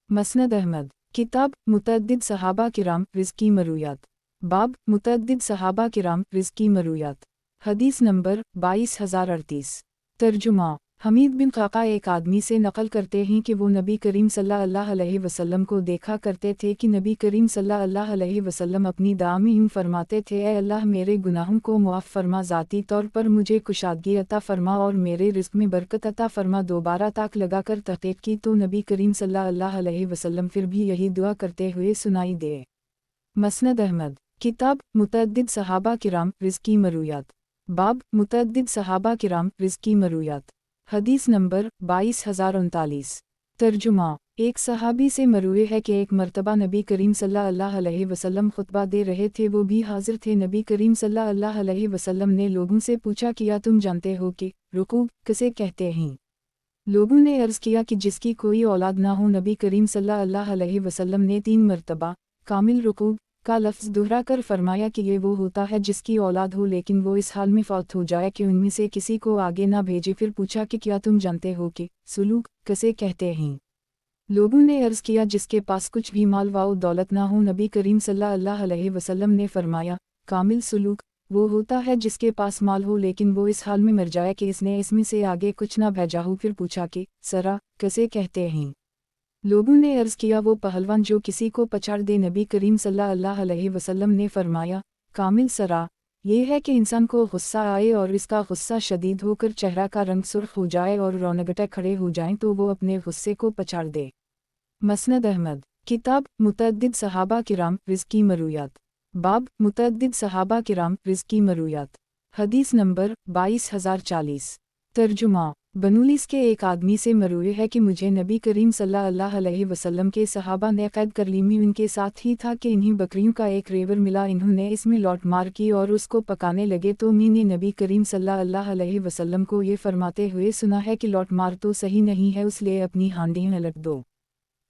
مسند احمد کتاب متعدد صحابہ کرام رزقی مرویات، باب متعدد صحابہ کرام رزقی مرویات، حدیث نمبر 22038۔ ترجمہ حمید بن قعقاع ایک آدمی سے نقل کرتے ہیں کہ وہ نبی کریم صلی اللہ علیہ وسلم کو دیکھا کرتے تھے کہ نبی کریم صلی اللہ علیہ وسلم اپنی دعا میں یوں فرماتے تھے اے اللہ میرے گناہوں کو معاف فرما، ذاتی طور پر مجھے کشادگی عطا فرما اور میرے رزق میں برکت عطا فرما۔ دوبارہ تاک لگا کر تحقیق کی تو نبی کریم صلی اللہ علیہ وسلم پھر بھی یہی دعا کرتے ہوئے سنائی دے۔ مسند احمد کتاب متعدد صحابہ کرام رزقی مرویات، باب متعدد صحابہ کرام رزقی مرویات، حدیث نمبر 22039۔ ترجمہ ایک صحابی سے مروی ہے کہ ایک مرتبہ نبی کریم صلی اللہ علیہ وسلم خطبہ دے رہے تھے، وہ بھی حاضر تھے۔ نبی کریم صلی اللہ علیہ وسلم نے لوگوں سے پوچھا کیا تم جانتے ہو کہ رکوع کسے کہتے ہیں؟ لوگوں نے عرض کیا کہ جس کی کوئی اولاد نہ ہو۔ نبی کریم صلی اللہ علیہ وسلم نے 3 مرتبہ کامل رکوع کا لفظ دہرا کر فرمایا کہ یہ وہ ہوتا ہے جس کی اولاد ہو لیکن وہ اس حال میں فوت ہو جائے کہ ان میں سے کسی کو آگے نہ بھیجے۔ پھر پوچھا کہ کیا تم جانتے ہو کہ سلوک کسے کہتے ہیں؟ لوگوں نے عرض کیا جس کے پاس کچھ بھی مال و دولت نہ ہو۔ نبی کریم صلی اللہ علیہ وسلم نے فرمایا کامل سلوک وہ ہوتا ہے جس کے پاس مال ہو لیکن وہ اس حال میں مر جائے کہ اس نے اس میں سے آگے کچھ نہ بھیجا ہو۔ پھر پوچھا کہ سرا کسے کہتے ہیں؟ لوگوں نے عرض کیا وہ پہلوان جو کسی کو پچاڑ دے۔ نبی کریم صلی اللہ علیہ وسلم نے فرمایا کامل سرا یہ ہے کہ انسان کو غصہ آئے اور اس کا غصہ شدید ہو کر چہرہ کا رنگ سرخ ہو جائے اور رونگٹے کھڑے ہو جائیں تو وہ اپنے غصے کو پچاڑ دے۔ مسند احمد کتاب متعدد صحابہ کرام رزقی مرویات، باب متعدد صحابہ کرام رزقی مرویات، حدیث نمبر 22040۔ ترجمہ بنولیس کے ایک آدمی سے مروی ہے کہ مجھے نبی کریم صلی اللہ علیہ وسلم کے صحابہ نے قید کر لی، میں ان کے ساتھ ہی تھا کہ انہیں بکریوں کا ایک ریور ملا، انہوں نے اس میں لوٹ مار کی اور اس کو پکانے لگے تو میں نے نبی کریم صلی اللہ علیہ وسلم کو یہ فرماتے ہوئے سنا ہے کہ لوٹ مار تو صحیح نہیں ہے، اس لیے اپنی ہانڈیاں الٹ دو۔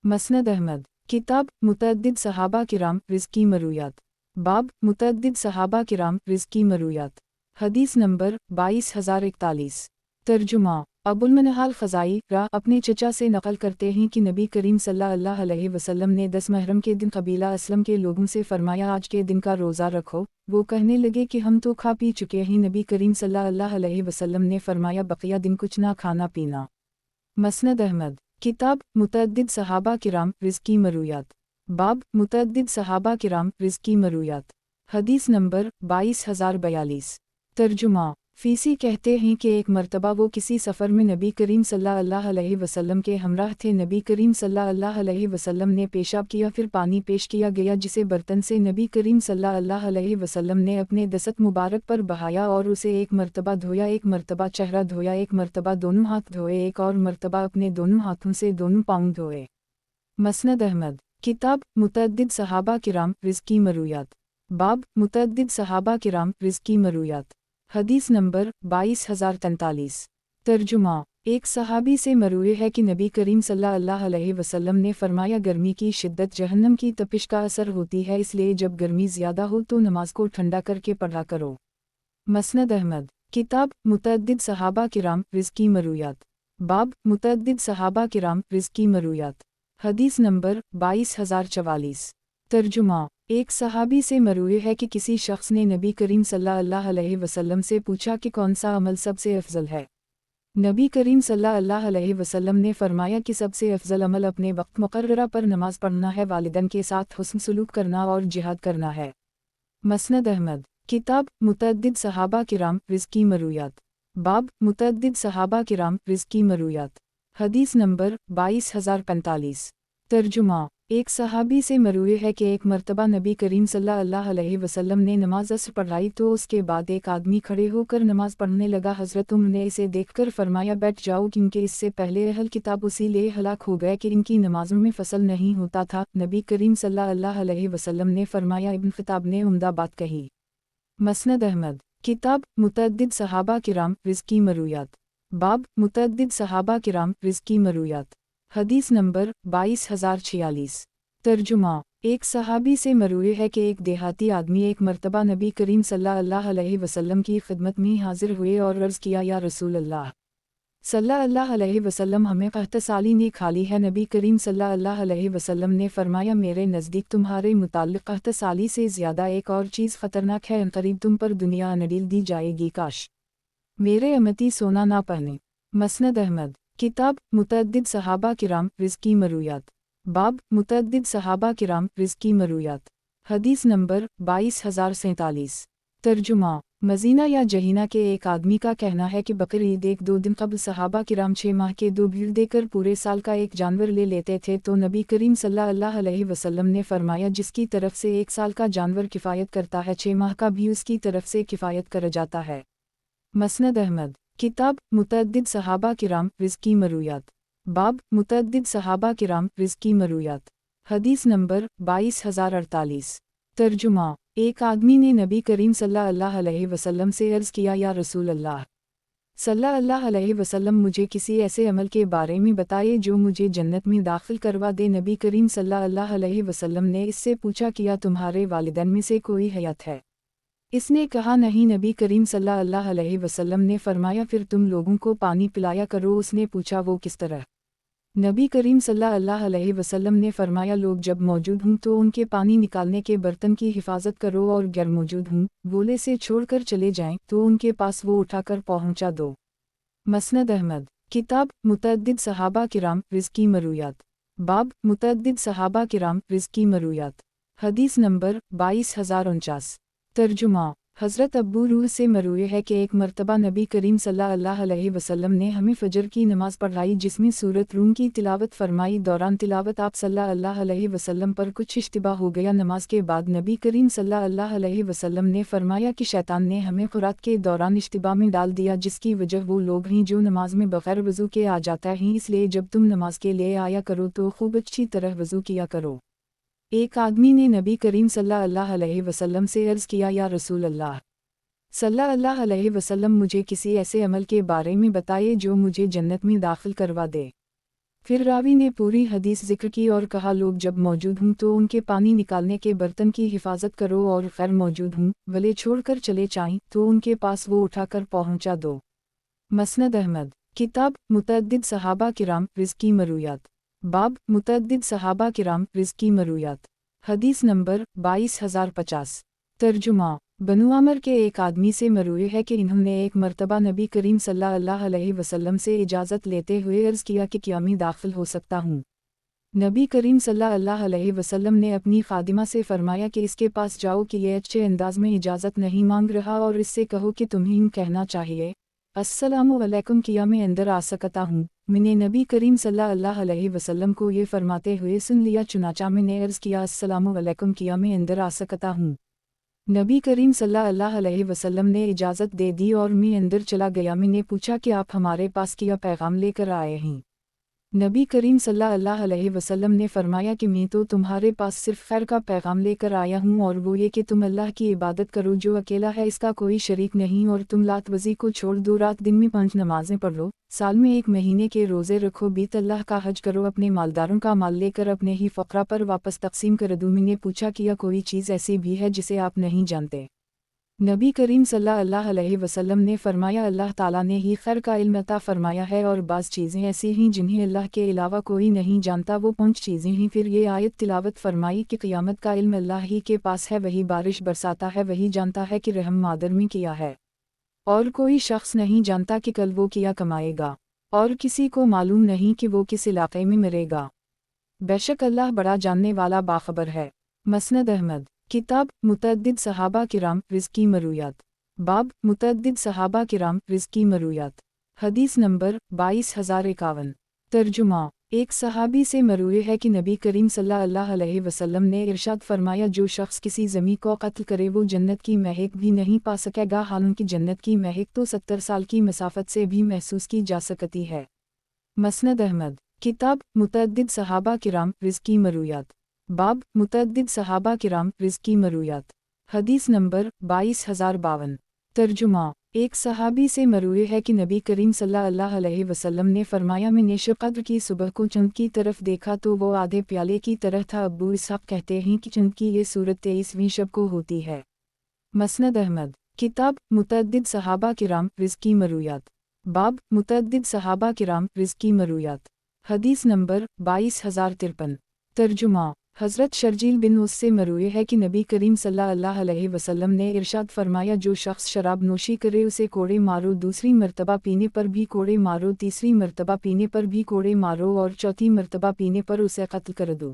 مسند احمد किताब मुतअद्दिद सहाबा किराम रिज़्क़ की मरूयात। बाब मुतअद्दिद सहाबा किराम रिज़्क़ की मरूयात। हदीस नंबर 22041। तर्जुमा अबुल मनहाल ख़ज़ाई अपने चचा से नक़ल करते हैं कि नबी करीम सल्लल्लाहु अलैहि वसल्लम ने 10 मुहर्रम के दिन कबीला असलम के लोगों से फरमाया आज के दिन का रोज़ा रखो। वो कहने लगे कि हम तो खा पी चुके हैं। नबी करीम सल्लल्लाहु अलैहि वसल्लम ने फरमाया बक़िया दिन कुछ ना खाना पीना। मसनद अहमद किताब मुतअद्दिद सहाबा किराम रिज़्क़ की मरूयात। बाब मुतअद्दिद सहाबा किराम रिज़्क़ की मरूयात। हदीस नंबर 22042। तर्जुमा फीसी कहते हैं कि एक मर्तबा वो किसी सफ़र में नबी करीम सल्लल्लाहु अलैहि वसल्लम के हमराह थे। नबी करीम सल्लल्लाहु अलैहि वसल्लम ने पेशाब किया, फिर पानी पेश किया गया जिसे बर्तन से नबी करीम सल्लल्लाहु अलैहि वसल्लम ने अपने दस्त मुबारक पर बहाया और उसे एक मर्तबा धोया, एक मर्तबा चेहरा धोया, एक मर्तबा दोनों हाथ धोए, एक और मर्तबा अपने दोनों हाथों से दोनों पाँव धोए। मसनद अहमद किताब मुतअद्दिद सहाबा किराम रिज़्क़ की मरूयात। बाब मुतअद्दिद सहाबा किराम रिज़्क़ की मरूयात। हदीस नंबर 22043। तर्जुमा एक सहाबी से मरूए है कि नबी करीम सल्लल्लाहु अलैहि वसल्लम ने फरमाया गर्मी की शिद्दत जहन्नम की तपिश का असर होती है, इसलिए जब गर्मी ज़्यादा हो तो नमाज को ठंडा करके पढ़ा करो। मसनद अहमद किताब मुतअद्दिद सहाबा किराम रिज़्क़ की मरूयात। बाब मुतअद्दिद सहाबा किराम रिज़्क़ की मरूयात। हदीस नंबर 22044। तर्जुमा एक सहाबी से मरूए है कि किसी शख्स ने नबी करीम सल्लल्लाहु अलैहि वसल्लम से पूछा कि कौन सा अमल सबसे अफजल है। नबी करीम सल्लल्लाहु अलैहि वसल्लम ने फरमाया कि सबसे अफजल अमल अपने वक्त मुकर्ररा पर नमाज पढ़ना है, वालिदैन के साथ हुस्न सलूक करना और जिहाद करना है। मसनद अहमद किताब मुतअद्दिद सहाबा किराम रिज़्क़ की मरूयात। बाब मुतअद्दिद सहाबा किराम रिज़्क़ की मरूयात। हदीस नंबर 22045। तर्जुमा एक सहाबी से मरूए है कि एक मर्तबा नबी करीम सल्लल्लाहु अलैहि वसल्लम ने नमाज असर पढ़ाई तो उसके बाद एक आदमी खड़े होकर नमाज पढ़ने लगा। हज़रत उमर ने इसे देखकर फरमाया बैठ जाओ, क्योंकि इससे पहले अहल किताब उसी लिए हलाक हो गए कि इनकी नमाजों में फसल नहीं होता था। नबी करीम सल्लल्लाहु अलैहि वसल्लम ने फरमाया इब्न ख़िताब ने उम्दा बात कही। मसनद अहमद किताब मुतअद्दिद सहाबा किराम रिज़्क़ की मरूयात। बाब मुतअद्दिद सहाबा किराम रिज़्क़ की मरूयात। हदीस नंबर 22046। तर्जुमा एक सहाबी से मरूए है कि एक देहाती आदमी एक मर्तबा नबी करीम सल्लल्लाहु अलैहि वसल्लम की खिदमत में हाजिर हुए और अर्ज़ किया या रसूल अल्लाह सल्लल्लाहु अलैहि वसल्लम हमें कहतसाली ने खाली है। नबी करीम सल्लल्लाहु अलैहि वसल्लम ने फरमाया मेरे नज़दीक तुम्हारे मुताल्लिक़ कहतसाली से ज़्यादा एक और चीज़ ख़तरनाक है, अनक़रीब तुम पर दुनिया अनडील दी जाएगी, काश मेरे अमती सोना ना पहने। मसनद अहमद किताब मुतअद्दिद सहाबा किराम रिज़्क़ की मरूयात। बाब मुतअद्दिद सहाबा किराम रिज़्क़ की मरूयात। हदीस नंबर 22047। तर्जुमा मजीना या जहीना के एक आदमी का कहना है कि बकर ईद एक दो दिन कबल सहाबा किराम 6 माह के 2 भीड़ देकर पूरे साल का एक जानवर ले लेते थे, तो नबी करीम सल्लल्लाहु अलैहि वसल्लम ने फरमाया जिसकी तरफ से एक साल का जानवर किफ़ायत करता है, 6 माह का भी उसकी तरफ से किफ़ायत कर जाता है। मसनद अहमद किताब मुतअद्दिद सहाबा किराम रिज़्क़ की मरूयात। बाब मुतअद्दिद सहाबा किराम रिज़्क़ की मरूयात। हदीस नंबर 22048। तर्जुमा एक आदमी ने नबी करीम सल्लल्लाहु अलैहि वसल्लम से अर्ज़ किया या रसूल अल्लाह सल्लल्लाहु अलैहि वसल्लम मुझे किसी ऐसे अमल के बारे में बताइए जो मुझे जन्नत में दाखिल करवा दे। नबी करीम सल्लल्लाहु अलैहि वसल्लम ने इससे पूछा किया तुम्हारे वालिदैन में से कोई हयात है? इसने कहा नहीं। नबी करीम सल्लल्लाहु अलैहि वसल्लम ने फरमाया फिर तुम लोगों को पानी पिलाया करो। उसने पूछा वो किस तरह? नबी करीम सल्लल्लाहु अलैहि वसल्लम ने फरमाया लोग जब मौजूद हों तो उनके पानी निकालने के बर्तन की हिफाजत करो और गैर मौजूद हों गोले से छोड़कर चले जाएं तो उनके पास वो उठाकर पहुंचा दो। मसनद अहमद किताब मुतअद्दिद सहाबा किराम रिज़्क़ की मरूयात। बाब मुतअद्दिद सहाबा किराम रिज़्क़ की मरूयात। हदीस नंबर 22049। तर्जुमा हज़रत अब्बू रूह से मरूए है कि एक मर्तबा नबी करीम सल्लल्लाहु अलैहि वसल्लम ने हमें फ़जर की नमाज़ पढ़ाई जिसमें सूरत रूम की तिलावत फरमाई। दौरान तिलावत आप सल्लल्लाहु अलैहि वसल्लम पर कुछ इश्तिबा हो गया। नमाज के बाद नबी करीम सल्लल्लाहु अलैहि वसल्लम ने फरमाया कि शैतान ने हमें क़ुरात के दौरान इश्तिबा में डाल दिया, जिसकी वजह वो लोग हैं जो नमाज में बग़ैर वज़ू के आ जाता है, इसलिए जब तुम नमाज के लिए आया करो तो खूब अच्छी तरह वज़ू किया करो। एक आदमी ने नबी करीम सल्लल्लाहु अलैहि वसल्लम से अर्ज़ किया या रसूल अल्लाह सल्लल्लाहु अलैहि वसल्लम मुझे किसी ऐसे अमल के बारे में बताइए जो मुझे जन्नत में दाखिल करवा दे। پھر راوی نے پوری حدیث ذکر کی اور کہا لوگ جب موجود ہوں تو ان کے پانی نکالنے کے برتن کی حفاظت کرو اور غیر موجود ہوں ولے چھوڑ کر چلے جائیں تو ان کے پاس وہ اٹھا کر پہنچا دو۔ مسند احمد، کتاب متعدد صحابہ کرام رزقی مرویات، باب متعدد صحابہ کرام رزقی مرویات، حدیث نمبر 22050۔ ترجمہ، بنو عمر کے ایک آدمی سے مروی ہے کہ انہوں نے ایک مرتبہ نبی کریم صلی اللہ علیہ وسلم سے اجازت لیتے ہوئے عرض کیا کہ کیا میں داخل ہو سکتا ہوں؟ نبی کریم صلی اللہ علیہ وسلم نے اپنی خادمہ سے فرمایا کہ اس کے پاس جاؤ کہ یہ اچھے انداز میں اجازت نہیں مانگ رہا اور اس سے کہو کہ تمہیں کہنا چاہیے السلام علیکم، کیا میں اندر آ سکتا ہوں؟ میں نے نبی کریم صلی اللہ علیہ وسلم کو یہ فرماتے ہوئے سن لیا، چنانچہ میں نے عرض کیا السلام علیکم، کیا میں اندر آ سکتا ہوں؟ نبی کریم صلی اللہ علیہ وسلم نے اجازت دے دی اور میں اندر چلا گیا۔ میں نے پوچھا کہ آپ ہمارے پاس کیا پیغام لے کر آئے ہیں؟ نبی کریم صلی اللہ علیہ وسلم نے فرمایا کہ میں تو تمہارے پاس صرف خیر کا پیغام لے کر آیا ہوں، اور وہ یہ کہ تم اللہ کی عبادت کرو جو اکیلا ہے، اس کا کوئی شریک نہیں، اور تم لات وزی کو چھوڑ دو، رات دن میں 5 نمازیں پڑھ لو، سال میں 1 مہینے کے روزے رکھو، بیت اللہ کا حج کرو، اپنے مالداروں کا مال لے کر اپنے ہی فقراء پر واپس تقسیم کر دو۔ میں نے پوچھا کیا کوئی چیز ایسی بھی ہے جسے آپ نہیں جانتے؟ نبی کریم صلی اللہ علیہ وسلم نے فرمایا اللہ تعالیٰ نے ہی خیر کا علم عطا فرمایا ہے، اور بعض چیزیں ایسی ہیں جنہیں اللہ کے علاوہ کوئی نہیں جانتا، وہ 5 چیزیں ہیں۔ پھر یہ آیت تلاوت فرمائی کہ قیامت کا علم اللہ ہی کے پاس ہے، وہی بارش برساتا ہے، وہی جانتا ہے کہ رحم مادر میں کیا ہے، اور کوئی شخص نہیں جانتا کہ کل وہ کیا کمائے گا، اور کسی کو معلوم نہیں کہ وہ کس علاقے میں مرے گا۔ بے شک اللہ بڑا جاننے والا باخبر ہے۔ مسند احمد، کتاب متعدد صحابہ کرام رزقی مرویات، باب متعدد صحابہ کرام رزقی مرویات، حدیث نمبر 22051۔ ترجمہ، ایک صحابی سے مروی ہے کہ نبی کریم صلی اللہ علیہ وسلم نے ارشاد فرمایا جو شخص کسی زمین کو قتل کرے وہ جنت کی مہک بھی نہیں پا سکے گا، حالانکہ جنت کی مہک تو 70 سال کی مسافت سے بھی محسوس کی جا سکتی ہے۔ مسند احمد، کتاب متعدد صحابہ کرام رزقی مرویات، باب متعدد صحابہ کرام رزقی مرویات، حدیث نمبر 22052۔ ترجمہ، ایک صحابی سے مروی ہے کہ نبی کریم صلی اللہ علیہ وسلم نے فرمایا میں نے شب قدر کی صبح کو چند کی طرف دیکھا تو وہ آدھے پیالے کی طرح تھا۔ ابو اسحاق کہتے ہیں کہ چند کی یہ صورت 23ویں شب کو ہوتی ہے۔ مسند احمد، کتاب متعدد صحابہ کرام رزقی مرویات، باب متعدد صحابہ کرام رزقی مرویات، حدیث نمبر 22053۔ ترجمہ، حضرت شرجیل بن اس سے مروی ہے کہ نبی کریم صلی اللہ علیہ وسلم نے ارشاد فرمایا جو شخص شراب نوشی کرے اسے کوڑے مارو، دوسری مرتبہ پینے پر بھی کوڑے مارو، تیسری مرتبہ پینے پر بھی کوڑے مارو، اور چوتھی مرتبہ پینے پر اسے قتل کر دو۔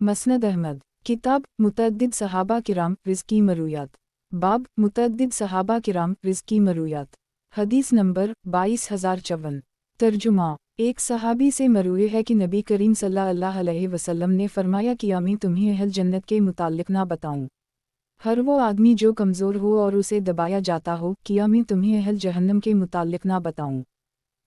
مسند احمد، کتاب متعدد صحابہ کرام رزقی مرویات، باب متعدد صحابہ کرام رزقی مرویات، حدیث نمبر 22054۔ ترجمہ، ایک صحابی سے مروی ہے کہ نبی کریم صلی اللہ علیہ وسلم نے فرمایا کیا میں تمہیں اہل جنت کے متعلق نہ بتاؤں؟ ہر وہ آدمی جو کمزور ہو اور اسے دبایا جاتا ہو، کیا میں تمہیں اہل جہنم کے متعلق نہ بتاؤں؟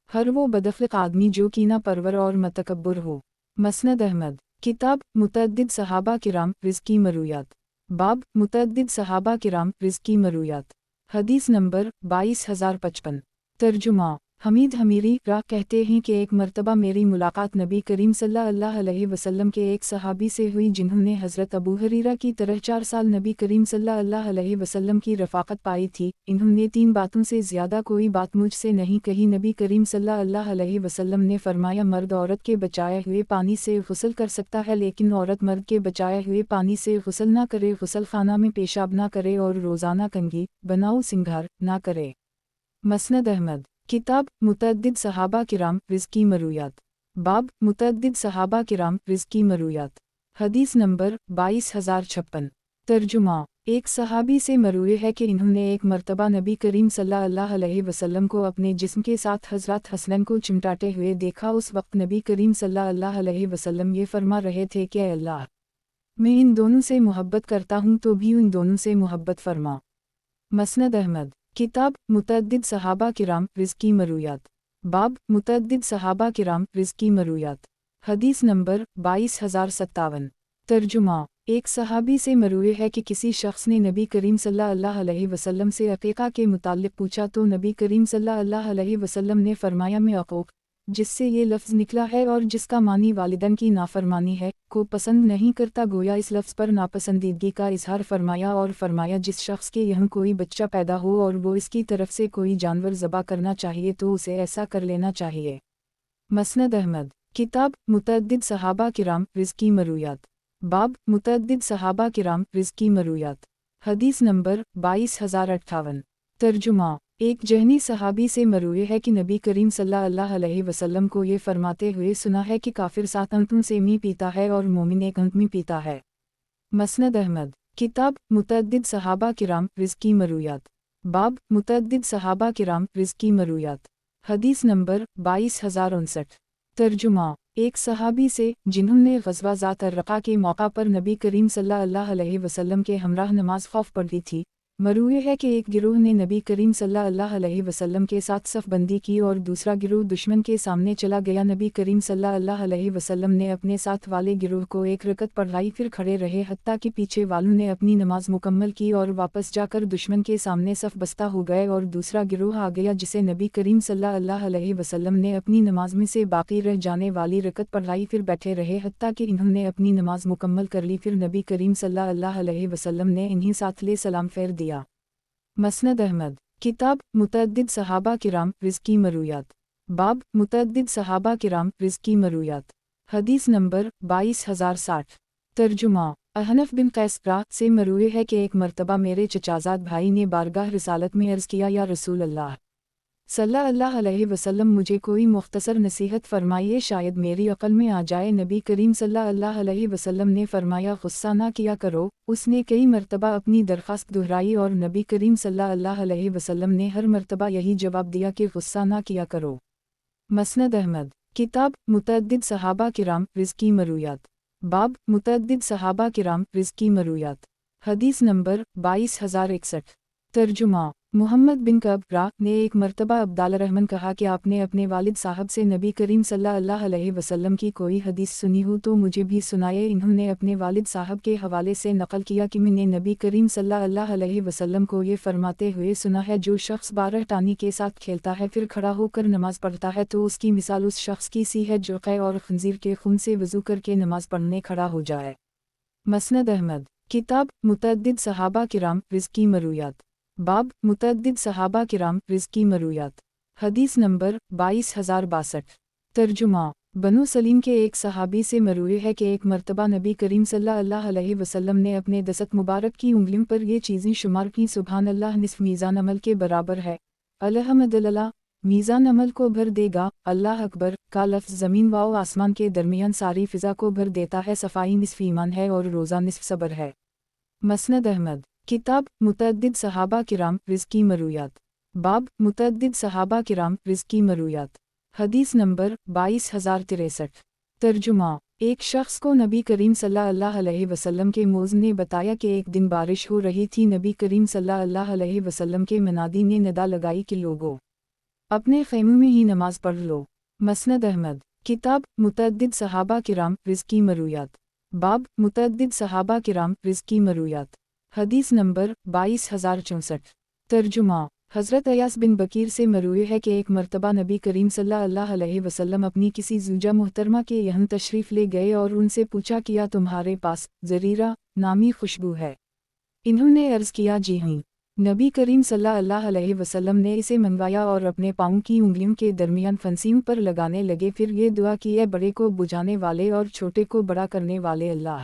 ہر وہ بداخلاق آدمی جو کینہ پرور اور متکبر ہو۔ مسند احمد، کتاب متعدد صحابہ کرام رزقی مرویات، باب متعدد صحابہ کرام رزقی مرویات، حدیث نمبر 22055۔ ترجمہ، حمید حمیری راہ کہتے ہیں کہ ایک مرتبہ میری ملاقات نبی کریم صلی اللہ علیہ وسلم کے ایک صحابی سے ہوئی جنہوں نے حضرت ابو ہریرہ کی طرح 4 سال نبی کریم صلی اللہ علیہ وسلم کی رفاقت پائی تھی۔ انہوں نے 3 باتوں سے زیادہ کوئی بات مجھ سے نہیں کہی۔ نبی کریم صلی اللہ علیہ وسلم نے فرمایا مرد عورت کے بچائے ہوئے پانی سے غسل کر سکتا ہے، لیکن عورت مرد کے بچائے ہوئے پانی سے غسل نہ کرے، غسل خانہ میں پیشاب نہ کرے اور روزانہ کنگھی بناؤ سنگھار نہ کرے۔ مسند احمد، کتاب متعدد صحابہ کرام رزقی مرویات، باب متعدد صحابہ کرام رزقی مرویات، حدیث نمبر 22056۔ ترجمہ، ایک صحابی سے مروی ہے کہ انہوں نے ایک مرتبہ نبی کریم صلی اللہ علیہ وسلم کو اپنے جسم کے ساتھ حضرت حسنین کو چمٹاتے ہوئے دیکھا۔ اس وقت نبی کریم صلی اللہ علیہ وسلم یہ فرما رہے تھے کہ اے اللہ، میں ان دونوں سے محبت کرتا ہوں تو بھی ان دونوں سے محبت فرما۔ مسند احمد، کتاب متعدد صحابہ کرام رزقی مرویات، باب متعدد صحابہ کرام رزقی مرویات، حدیث نمبر 22057۔ ترجمہ، ایک صحابی سے مروی ہے کہ کسی شخص نے نبی کریم صلی اللہ علیہ وسلم سے عقیقہ کے متعلق پوچھا تو نبی کریم صلی اللہ علیہ وسلم نے فرمایا میں عقوق جس سے یہ لفظ نکلا ہے اور جس کا معنی والدین کی نافرمانی ہے، کو پسند نہیں کرتا، گویا اس لفظ پر ناپسندیدگی کا اظہار فرمایا اور فرمایا جس شخص کے یہاں کوئی بچہ پیدا ہو اور وہ اس کی طرف سے کوئی جانور ذبح کرنا چاہیے تو اسے ایسا کر لینا چاہیے۔ مسند احمد، کتاب متعدد صحابہ کرام رزقی مرویات، باب متعدد صحابہ کرام رزقی مرویات، حدیث نمبر 22058۔ ترجمہ، ایک جہنی صحابی سے مروی ہے کہ نبی کریم صلی اللہ علیہ وسلم کو یہ فرماتے ہوئے سنا ہے کہ کافر 7 انتوں سے می پیتا ہے اور مومن 1 انت می پیتا ہے۔ مسند احمد، کتاب متعدد صحابہ کرام رزقی مرویات، باب متعدد صحابہ کرام رزقی مرویات، حدیث نمبر 22059۔ ترجمہ، ایک صحابی سے جنہوں نے غزوہ ذات الرقاع کے موقع پر نبی کریم صلی اللہ علیہ وسلم کے ہمراہ نماز خوف پڑھی تھی، مروی ہے کہ ایک گروہ نے نبی کریم صلی اللہ علیہ وسلم کے ساتھ صف بندی کی اور دوسرا گروہ دشمن کے سامنے چلا گیا۔ نبی کریم صلی اللہ علیہ وسلم نے اپنے ساتھ والے گروہ کو 1 رکعت پڑھائی، پھر کھڑے رہے حتیٰ کہ پیچھے والوں نے اپنی نماز مکمل کی اور واپس جا کر دشمن کے سامنے صف بستہ ہو گئے، اور دوسرا گروہ آ گیا جسے نبی کریم صلی اللہ علیہ وسلم نے اپنی نماز میں سے باقی رہ جانے والی رکعت پڑھائی، پھر بیٹھے رہے حتیٰ کہ انہوں نے اپنی نماز مکمل کر لی، پھر نبی کریم صلی اللہ علیہ وسلم نے انہیں ساتھ لے سلام پھیر دیا۔ مسند احمد، کتاب متعدد صحابہ کرام رزقی مرویات، باب متعدد صحابہ کرام رزقی مرویات، حدیث نمبر 22060۔ ترجمہ، احنف بن قیس سے مروی ہے کہ ایک مرتبہ میرے چچازاد بھائی نے بارگاہ رسالت میں عرض کیا، یا رسول اللہ صلی اللہ علیہ وسلم، مجھے کوئی مختصر نصیحت فرمائیے، شاید میری عقل میں آ جائے۔ نبی کریم صلی اللہ علیہ وسلم نے فرمایا، غصہ نہ کیا کرو۔ اس نے کئی مرتبہ اپنی درخواست دہرائی اور نبی کریم صلی اللہ علیہ وسلم نے ہر مرتبہ یہی جواب دیا کہ غصہ نہ کیا کرو۔ مسند احمد، کتاب متعدد صحابہ کرام رزقی مرویات، باب متعدد صحابہ کرام رزقی مرویات، حدیث نمبر 22061۔ ترجمہ، محمد بن کعب نے ایک مرتبہ عبداللہ رحمن کہا کہ آپ نے اپنے والد صاحب سے نبی کریم صلی اللہ علیہ وسلم کی کوئی حدیث سنی ہو تو مجھے بھی سنائے۔ انہوں نے اپنے والد صاحب کے حوالے سے نقل کیا کہ میں نے نبی کریم صلی اللہ علیہ وسلم کو یہ فرماتے ہوئے سنا ہے، جو شخص 12 ٹانی کے ساتھ کھیلتا ہے پھر کھڑا ہو کر نماز پڑھتا ہے تو اس کی مثال اس شخص کی سی ہے جو قے اور خنزیر کے خون سے وضو کر کے نماز پڑھنے کھڑا ہو جائے۔ مسند احمد، کتاب متعدد صحابہ کرام رزقی مرویات، باب متعدد صحابہ کرام رزقی مرویات، حدیث نمبر 22062۔ ترجمہ، بنو سلیم کے ایک صحابی سے مروی ہے کہ ایک مرتبہ نبی کریم صلی اللہ علیہ وسلم نے اپنے دست مبارک کی انگلیوں پر یہ چیزیں شمار کی، سبحان اللہ نصف میزان عمل کے برابر ہے، الحمدللہ میزان عمل کو بھر دے گا، اللہ اکبر کا لفظ زمین و آسمان کے درمیان ساری فضا کو بھر دیتا ہے، صفائی نصف ایمان ہے اور روزہ نصف صبر ہے۔ مسند احمد، کتاب متعدد صحابہ کرام رزقی مرویات، باب متعدد صحابہ کرام رزقی مرویات، حدیث نمبر 22063۔ ترجمہ، ایک شخص کو نبی کریم صلی اللہ علیہ وسلم کے موذن نے بتایا کہ ایک دن بارش ہو رہی تھی، نبی کریم صلی اللہ علیہ وسلم کے منادی نے ندا لگائی کہ لوگوں اپنے خیموں میں ہی نماز پڑھ لو۔ مسند احمد، کتاب متعدد صحابہ کرام رزقی مرویات، باب متعدد صحابہ کرام رزقی مرویات، حدیث نمبر 22064۔ ترجمہ، حضرت ایاس بن بکیر سے مروی ہے کہ ایک مرتبہ نبی کریم صلی اللہ علیہ وسلم اپنی کسی زوجہ محترمہ کے یہاں تشریف لے گئے اور ان سے پوچھا، کیا تمہارے پاس زریرہ نامی خوشبو ہے؟ انہوں نے عرض کیا، جی ہاں۔ نبی کریم صلی اللہ علیہ وسلم نے اسے منگوایا اور اپنے پاؤں کی انگلیوں کے درمیان پھنسیوں پر لگانے لگے، پھر یہ دعا کی، اے بڑے کو بجھانے والے اور چھوٹے کو بڑا کرنے والے اللہ،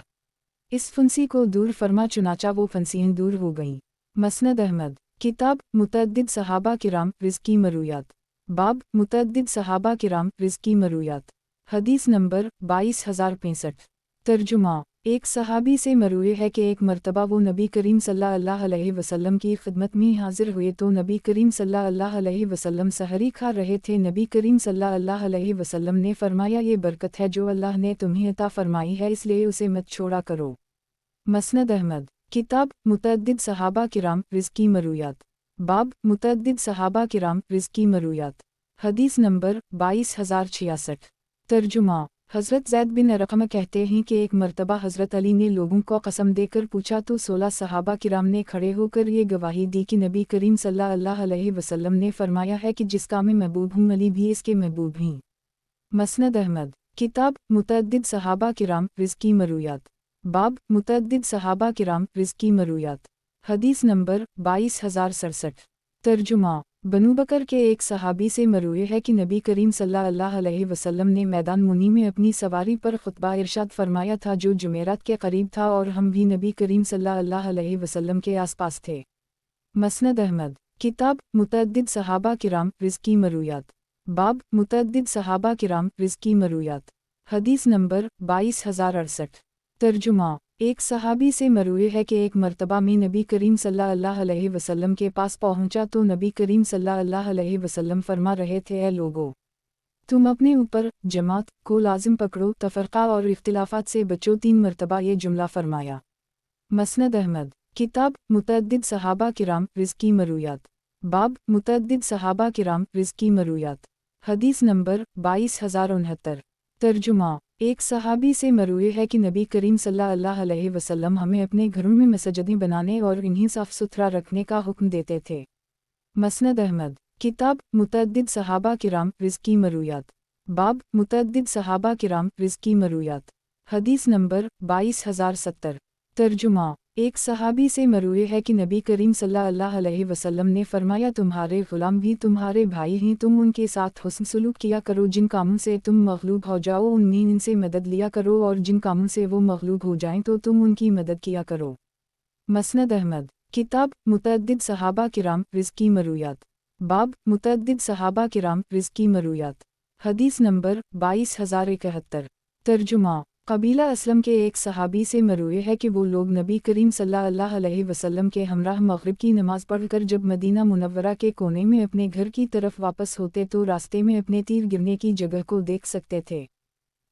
اس پھنسی کو دور فرما، چنانچہ وہ پھنسیاں دور ہو گئیں۔ مسند احمد، کتاب متعدد صحابہ کرام رزقی مرویات، باب متعدد صحابہ کرام رزقی مرویات، حدیث نمبر 22065۔ ترجمہ، ایک صحابی سے مروی ہے کہ ایک مرتبہ وہ نبی کریم صلی اللہ علیہ وسلم کی خدمت میں حاضر ہوئے تو نبی کریم صلی اللہ علیہ وسلم سحری کھا رہے تھے۔ نبی کریم صلی اللہ علیہ وسلم نے فرمایا، یہ برکت ہے جو اللہ نے تمہیں عطا فرمائی ہے، اس لیے اسے مت چھوڑا کرو۔ مسند احمد، کتاب متعدد صحابہ کرام رزقی مرویات، باب متعدد صحابہ کرام رزقی مرویات، حدیث نمبر 22066۔ ترجمہ، حضرت زید بن ارقم کہتے ہیں کہ ایک مرتبہ حضرت علی نے لوگوں کو قسم دے کر پوچھا تو 16 صحابہ کرام نے کھڑے ہو کر یہ گواہی دی کہ نبی کریم صلی اللہ علیہ وسلم نے فرمایا ہے کہ جس کا میں محبوب ہوں علی بھی اس کے محبوب ہیں۔ مسند احمد، کتاب متعدد صحابہ کرام رزقی مرویات، باب متعدد صحابہ کرام رزقی مرویات، حدیث نمبر 22,067۔ ترجمہ: بنو بکر کے ایک صحابی سے مروی ہے کہ نبی کریم صلی اللہ علیہ وسلم نے میدان منی میں اپنی سواری پر خطبہ ارشاد فرمایا تھا جو جمعرات کے قریب تھا، اور ہم بھی نبی کریم صلی اللہ علیہ وسلم کے آس پاس تھے۔ مسند احمد، کتاب متعدد صحابہ کرام رزقی مرویات، باب متعدد صحابہ کرام رزقی مرویات، حدیث نمبر 22,068۔ ترجمہ: ایک صحابی سے مروی ہے کہ ایک مرتبہ میں نبی کریم صلی اللہ علیہ وسلم کے پاس پہنچا تو نبی کریم صلی اللہ علیہ وسلم فرما رہے تھے، اے لوگو، تم اپنے اوپر جماعت کو لازم پکڑو، تفرقہ اور اختلافات سے بچو۔ 3 مرتبہ یہ جملہ فرمایا۔ مسند احمد، کتاب متعدد صحابہ کرام رزقی مرویات، باب متعدد صحابہ کرام رزقی مرویات، حدیث نمبر 22,069۔ ترجمہ: ایک صحابی سے مروی ہے کہ نبی کریم صلی اللہ علیہ وسلم ہمیں اپنے گھروں میں مسجدیں بنانے اور انہیں صاف ستھرا رکھنے کا حکم دیتے تھے۔ مسند احمد، کتاب متعدد صحابہ کرام رزقی مرویات، باب متعدد صحابہ کرام رزقی مرویات، حدیث نمبر 22,070۔ ترجمہ: ایک صحابی سے مروی ہے کہ نبی کریم صلی اللہ علیہ وسلم نے فرمایا، تمہارے غلام بھی تمہارے بھائی ہیں، تم ان کے ساتھ حسن سلوک کیا کرو، جن کاموں سے تم مغلوب ہو جاؤ ان سے مدد لیا کرو، اور جن کاموں سے وہ مغلوب ہو جائیں تو تم ان کی مدد کیا کرو۔ مسند احمد، کتاب متعدد صحابہ کرام رزقی مرویات، باب متعدد صحابہ کرام رزقی مرویات، حدیث نمبر 22,071۔ ترجمہ: قبیلہ اسلم کے ایک صحابی سے مروی ہے کہ وہ لوگ نبی کریم صلی اللہ علیہ وسلم کے ہمراہ مغرب کی نماز پڑھ کر جب مدینہ منورہ کے کونے میں اپنے گھر کی طرف واپس ہوتے تو راستے میں اپنے تیر گرنے کی جگہ کو دیکھ سکتے تھے۔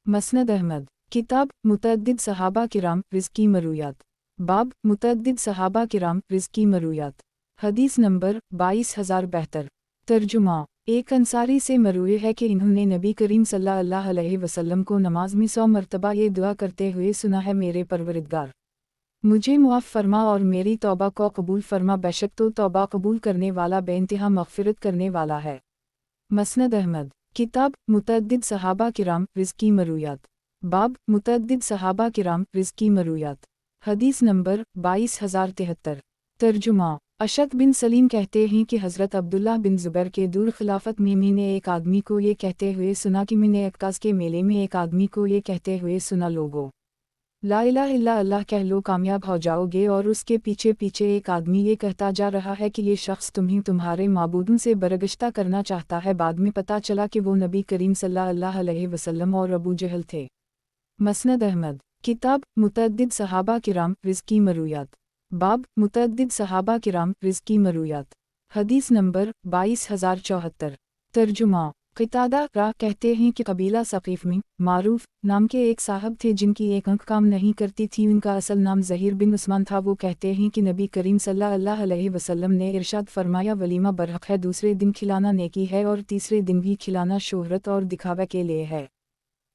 مسند احمد، کتاب متعدد صحابہ کرام رزقی مرویات، باب متعدد صحابہ کرام رزقی مرویات، حدیث نمبر 22,072۔ ترجمہ: ایک انصاری سے مروی ہے کہ انہوں نے نبی کریم صلی اللہ علیہ وسلم کو نماز میں 100 مرتبہ یہ دعا کرتے ہوئے سنا ہے، میرے پروردگار، مجھے معاف فرما اور میری توبہ کو قبول فرما، بے شک تو توبہ قبول کرنے والا بے انتہا مغفرت کرنے والا ہے۔ مسند احمد، کتاب متعدد صحابہ کرام رزقی مرویات، باب متعدد صحابہ کرام رزقی مرویات، حدیث نمبر 22,073۔ ترجمہ: اشعث بن سلیم کہتے ہیں کہ حضرت عبداللہ بن زبیر کے دور خلافت میں نے ایک آدمی کو یہ کہتے ہوئے سنا کہ میں نے عکاظ کے میلے میں ایک آدمی کو یہ کہتے ہوئے سنا، لوگو، لا الہ الا اللہ کہہ لو، کامیاب ہو جاؤ گے، اور اس کے پیچھے پیچھے ایک آدمی یہ کہتا جا رہا ہے کہ یہ شخص تمہیں تمہارے معبودوں سے برگشتہ کرنا چاہتا ہے۔ بعد میں پتہ چلا کہ وہ نبی کریم صلی اللہ علیہ وسلم اور ابو جہل تھے۔ مسند احمد، کتاب متعدد صحابہ کرام رزقی مرویات، باب متعدد صحابہ کرام رزقی مرویات، حدیث نمبر 22,074۔ ترجمہ: قتادہ کہتے ہیں کہ قبیلہ ثقیف میں معروف نام کے ایک صاحب تھے جن کی ایک آنکھ کام نہیں کرتی تھی، ان کا اصل نام ظہیر بن عثمان تھا۔ وہ کہتے ہیں کہ نبی کریم صلی اللہ علیہ وسلم نے ارشاد فرمایا، ولیمہ برحق ہے، دوسرے دن کھلانا نیکی ہے اور تیسرے دن بھی کھلانا شہرت اور دکھاوے کے لیے ہے۔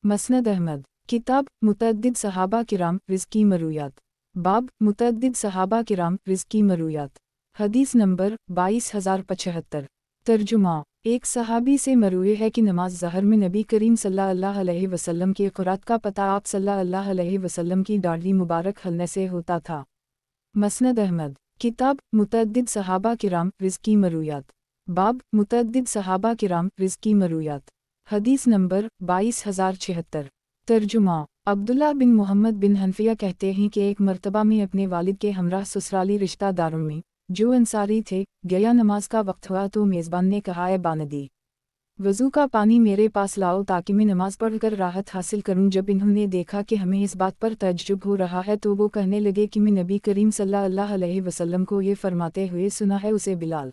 مسند احمد، کتاب متعدد صحابہ کرام رزقی مرویات، باب متعدد صحابہ کرام رزقی مرویات، حدیث نمبر 22,075۔ ترجمہ: ایک صحابی سے مروی ہے کہ نماز ظہر میں نبی کریم صلی اللہ علیہ وسلم کے قرات کا پتہ آپ صلی اللہ علیہ وسلم کی داڑھی مبارک ہلنے سے ہوتا تھا۔ مسند احمد، کتاب متعدد صحابہ کرام رزقی مرویات، باب متعدد صحابہ کرام رزقی مرویات، حدیث نمبر 22,076۔ ترجمہ: عبداللہ بن محمد بن حنفیہ کہتے ہیں کہ ایک مرتبہ میں اپنے والد کے ہمراہ سسرالی رشتہ داروں میں جو انصاری تھے گیا، نماز کا وقت ہوا تو میزبان نے کہا، اے باندی، وضو کا پانی میرے پاس لاؤ تاکہ میں نماز پڑھ کر راحت حاصل کروں۔ جب انہوں نے دیکھا کہ ہمیں اس بات پر تعجب ہو رہا ہے تو وہ کہنے لگے کہ میں نبی کریم صلی اللہ علیہ وسلم کو یہ فرماتے ہوئے سنا ہے، اسے بلال،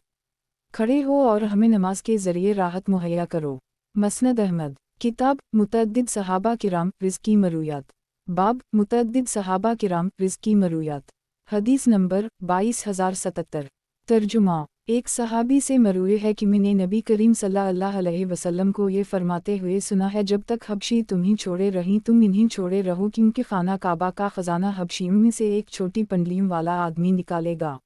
کھڑے ہو اور ہمیں نماز کے ذریعے راحت مہیا کرو۔ مسند احمد، کتاب متعدد صحابہ کرام رزقی مرویات، باب متعدد صحابہ کرام رزقی مرویات، حدیث نمبر 22,077۔ ترجمہ: ایک صحابی سے مروی ہے کہ میں نے نبی کریم صلی اللہ علیہ وسلم کو یہ فرماتے ہوئے سنا ہے، جب تک حبشی تمہیں چھوڑے رہیں تم انہیں چھوڑے رہو، کیونکہ خانہ کعبہ کا خزانہ حبشیوں میں سے ایک چھوٹی پنڈلیوں والا آدمی نکالے گا۔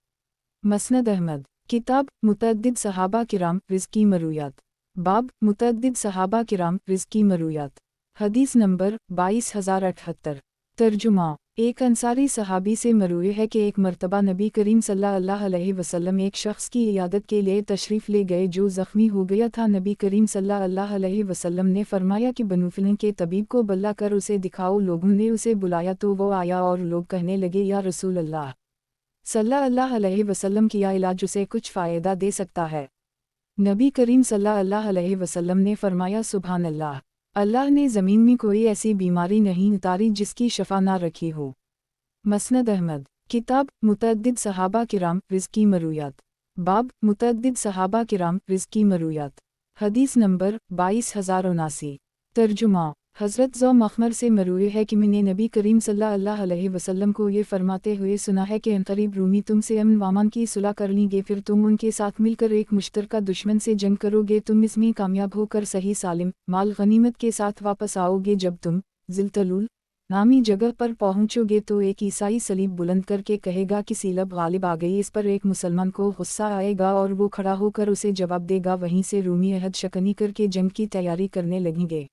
مسند احمد، کتاب متعدد صحابہ کرام رزقی مرویات، बाब मुतअद्दिद सहाबा किराम रिज़्क़ की मरूयात। हदीस नंबर 22078। तर्जुमा। एक अंसारी सहाबी से मरूए है कि एक मर्तबा नबी करीम सल्लल्लाहु अलैहि वसल्लम एक शख्स की इयादत के लिए तशरीफ़ ले गए जो ज़ख्मी हो गया था। नबी करीम सल्लल्लाहु अलैहि वसल्लम ने फरमाया कि बनु फलां के तबीब को बुला कर उसे दिखाओ। लोगों ने उसे बुलाया तो वो आया और लोग कहने लगे, या रसूल अल्लाह सल्लल्लाहु अलैहि वसल्लम किया इलाज उसे कुछ फ़ायदा दे सकता है। नबी करीम सल्लल्लाहु अलैहि वसल्लम ने फरमाया, सुभान अल्लाह, अल्लाह ने ज़मीन में कोई ऐसी बीमारी नहीं उतारी जिसकी शफा ना रखी हो। मसनद अहमद। किताब मुतअद्दिद सहाबा किराम रिज़्क़ की मरूयात। बाब मुतअद्दिद सहाबा किराम रिज़्क़ की मरूयात। हदीस नंबर 22079। तर्जुमा। हज़रत ज़ौ मख़मर से मरूए है कि मैंने नबी करीम सल्लल्लाहु अलैहि वसल्लम को ये फरमाते हुए सुना है कि अनक़रीब रूमी तुमसे अमन वामान की सुलह कर लेंगे, फिर तुम उनके साथ मिलकर एक मुश्तरका दुश्मन से जंग करोगे। तुम इसमें कामयाब होकर सही सालिम माल गनीमत के साथ वापस आओगे। जब तुम ज़िलतलूल नामी जगह पर पहुँचोगे तो एक ईसाई सलीब बुलंद करके कहेगा कि सीलब गालिब आ गई। इस पर एक मुसलमान को गुस्सा आएगा और वो खड़ा होकर उसे जवाब देगा। वहीं से रूमी अहद शकनी करके जंग की तैयारी करने लगेंगे।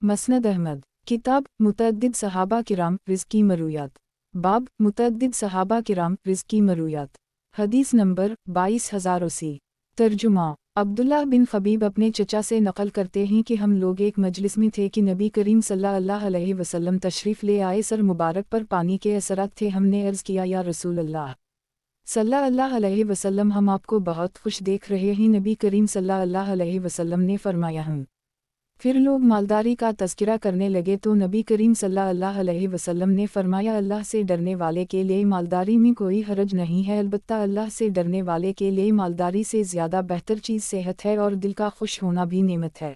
मसनद अहमद। किताब मुतअद्दिद सहाबा किराम रिज़्क़ की मरूयात। बाब मुतअद्दिद सहाबा किराम रिज़्क़ की मरूयात। हदीस नंबर 22080। तर्जुमा। अब्दुल्लाह बिन खबीब अपने चचा से नकल करते हैं कि हम लोग एक मजलिस में थे कि नबी करीम सल्लल्लाहु अलैहि वसल्लम तशरीफ़ ले आए। सर मुबारक पर पानी के असरात थे। हमने अर्ज़ किया, या रसूल अल्लाह सल्लल्लाहु अलैहि वसल्लम, हम आपको बहुत खुश देख रहे हैं। नबी करीम सल्लल्लाहु अलैहि वसल्लम ने फरमाया, हम। फिर लोग मालदारी का तज़किरा करने लगे तो नबी करीम सल्लल्लाहु अलैहि वसल्लम ने फरमाया, अल्लाह से डरने वाले के लिए मालदारी में कोई हरज नहीं है, अलबत्ता अल्लाह से डरने वाले के लिए मालदारी से ज़्यादा बेहतर चीज़ सेहत है और दिल का खुश होना भी नेमत है।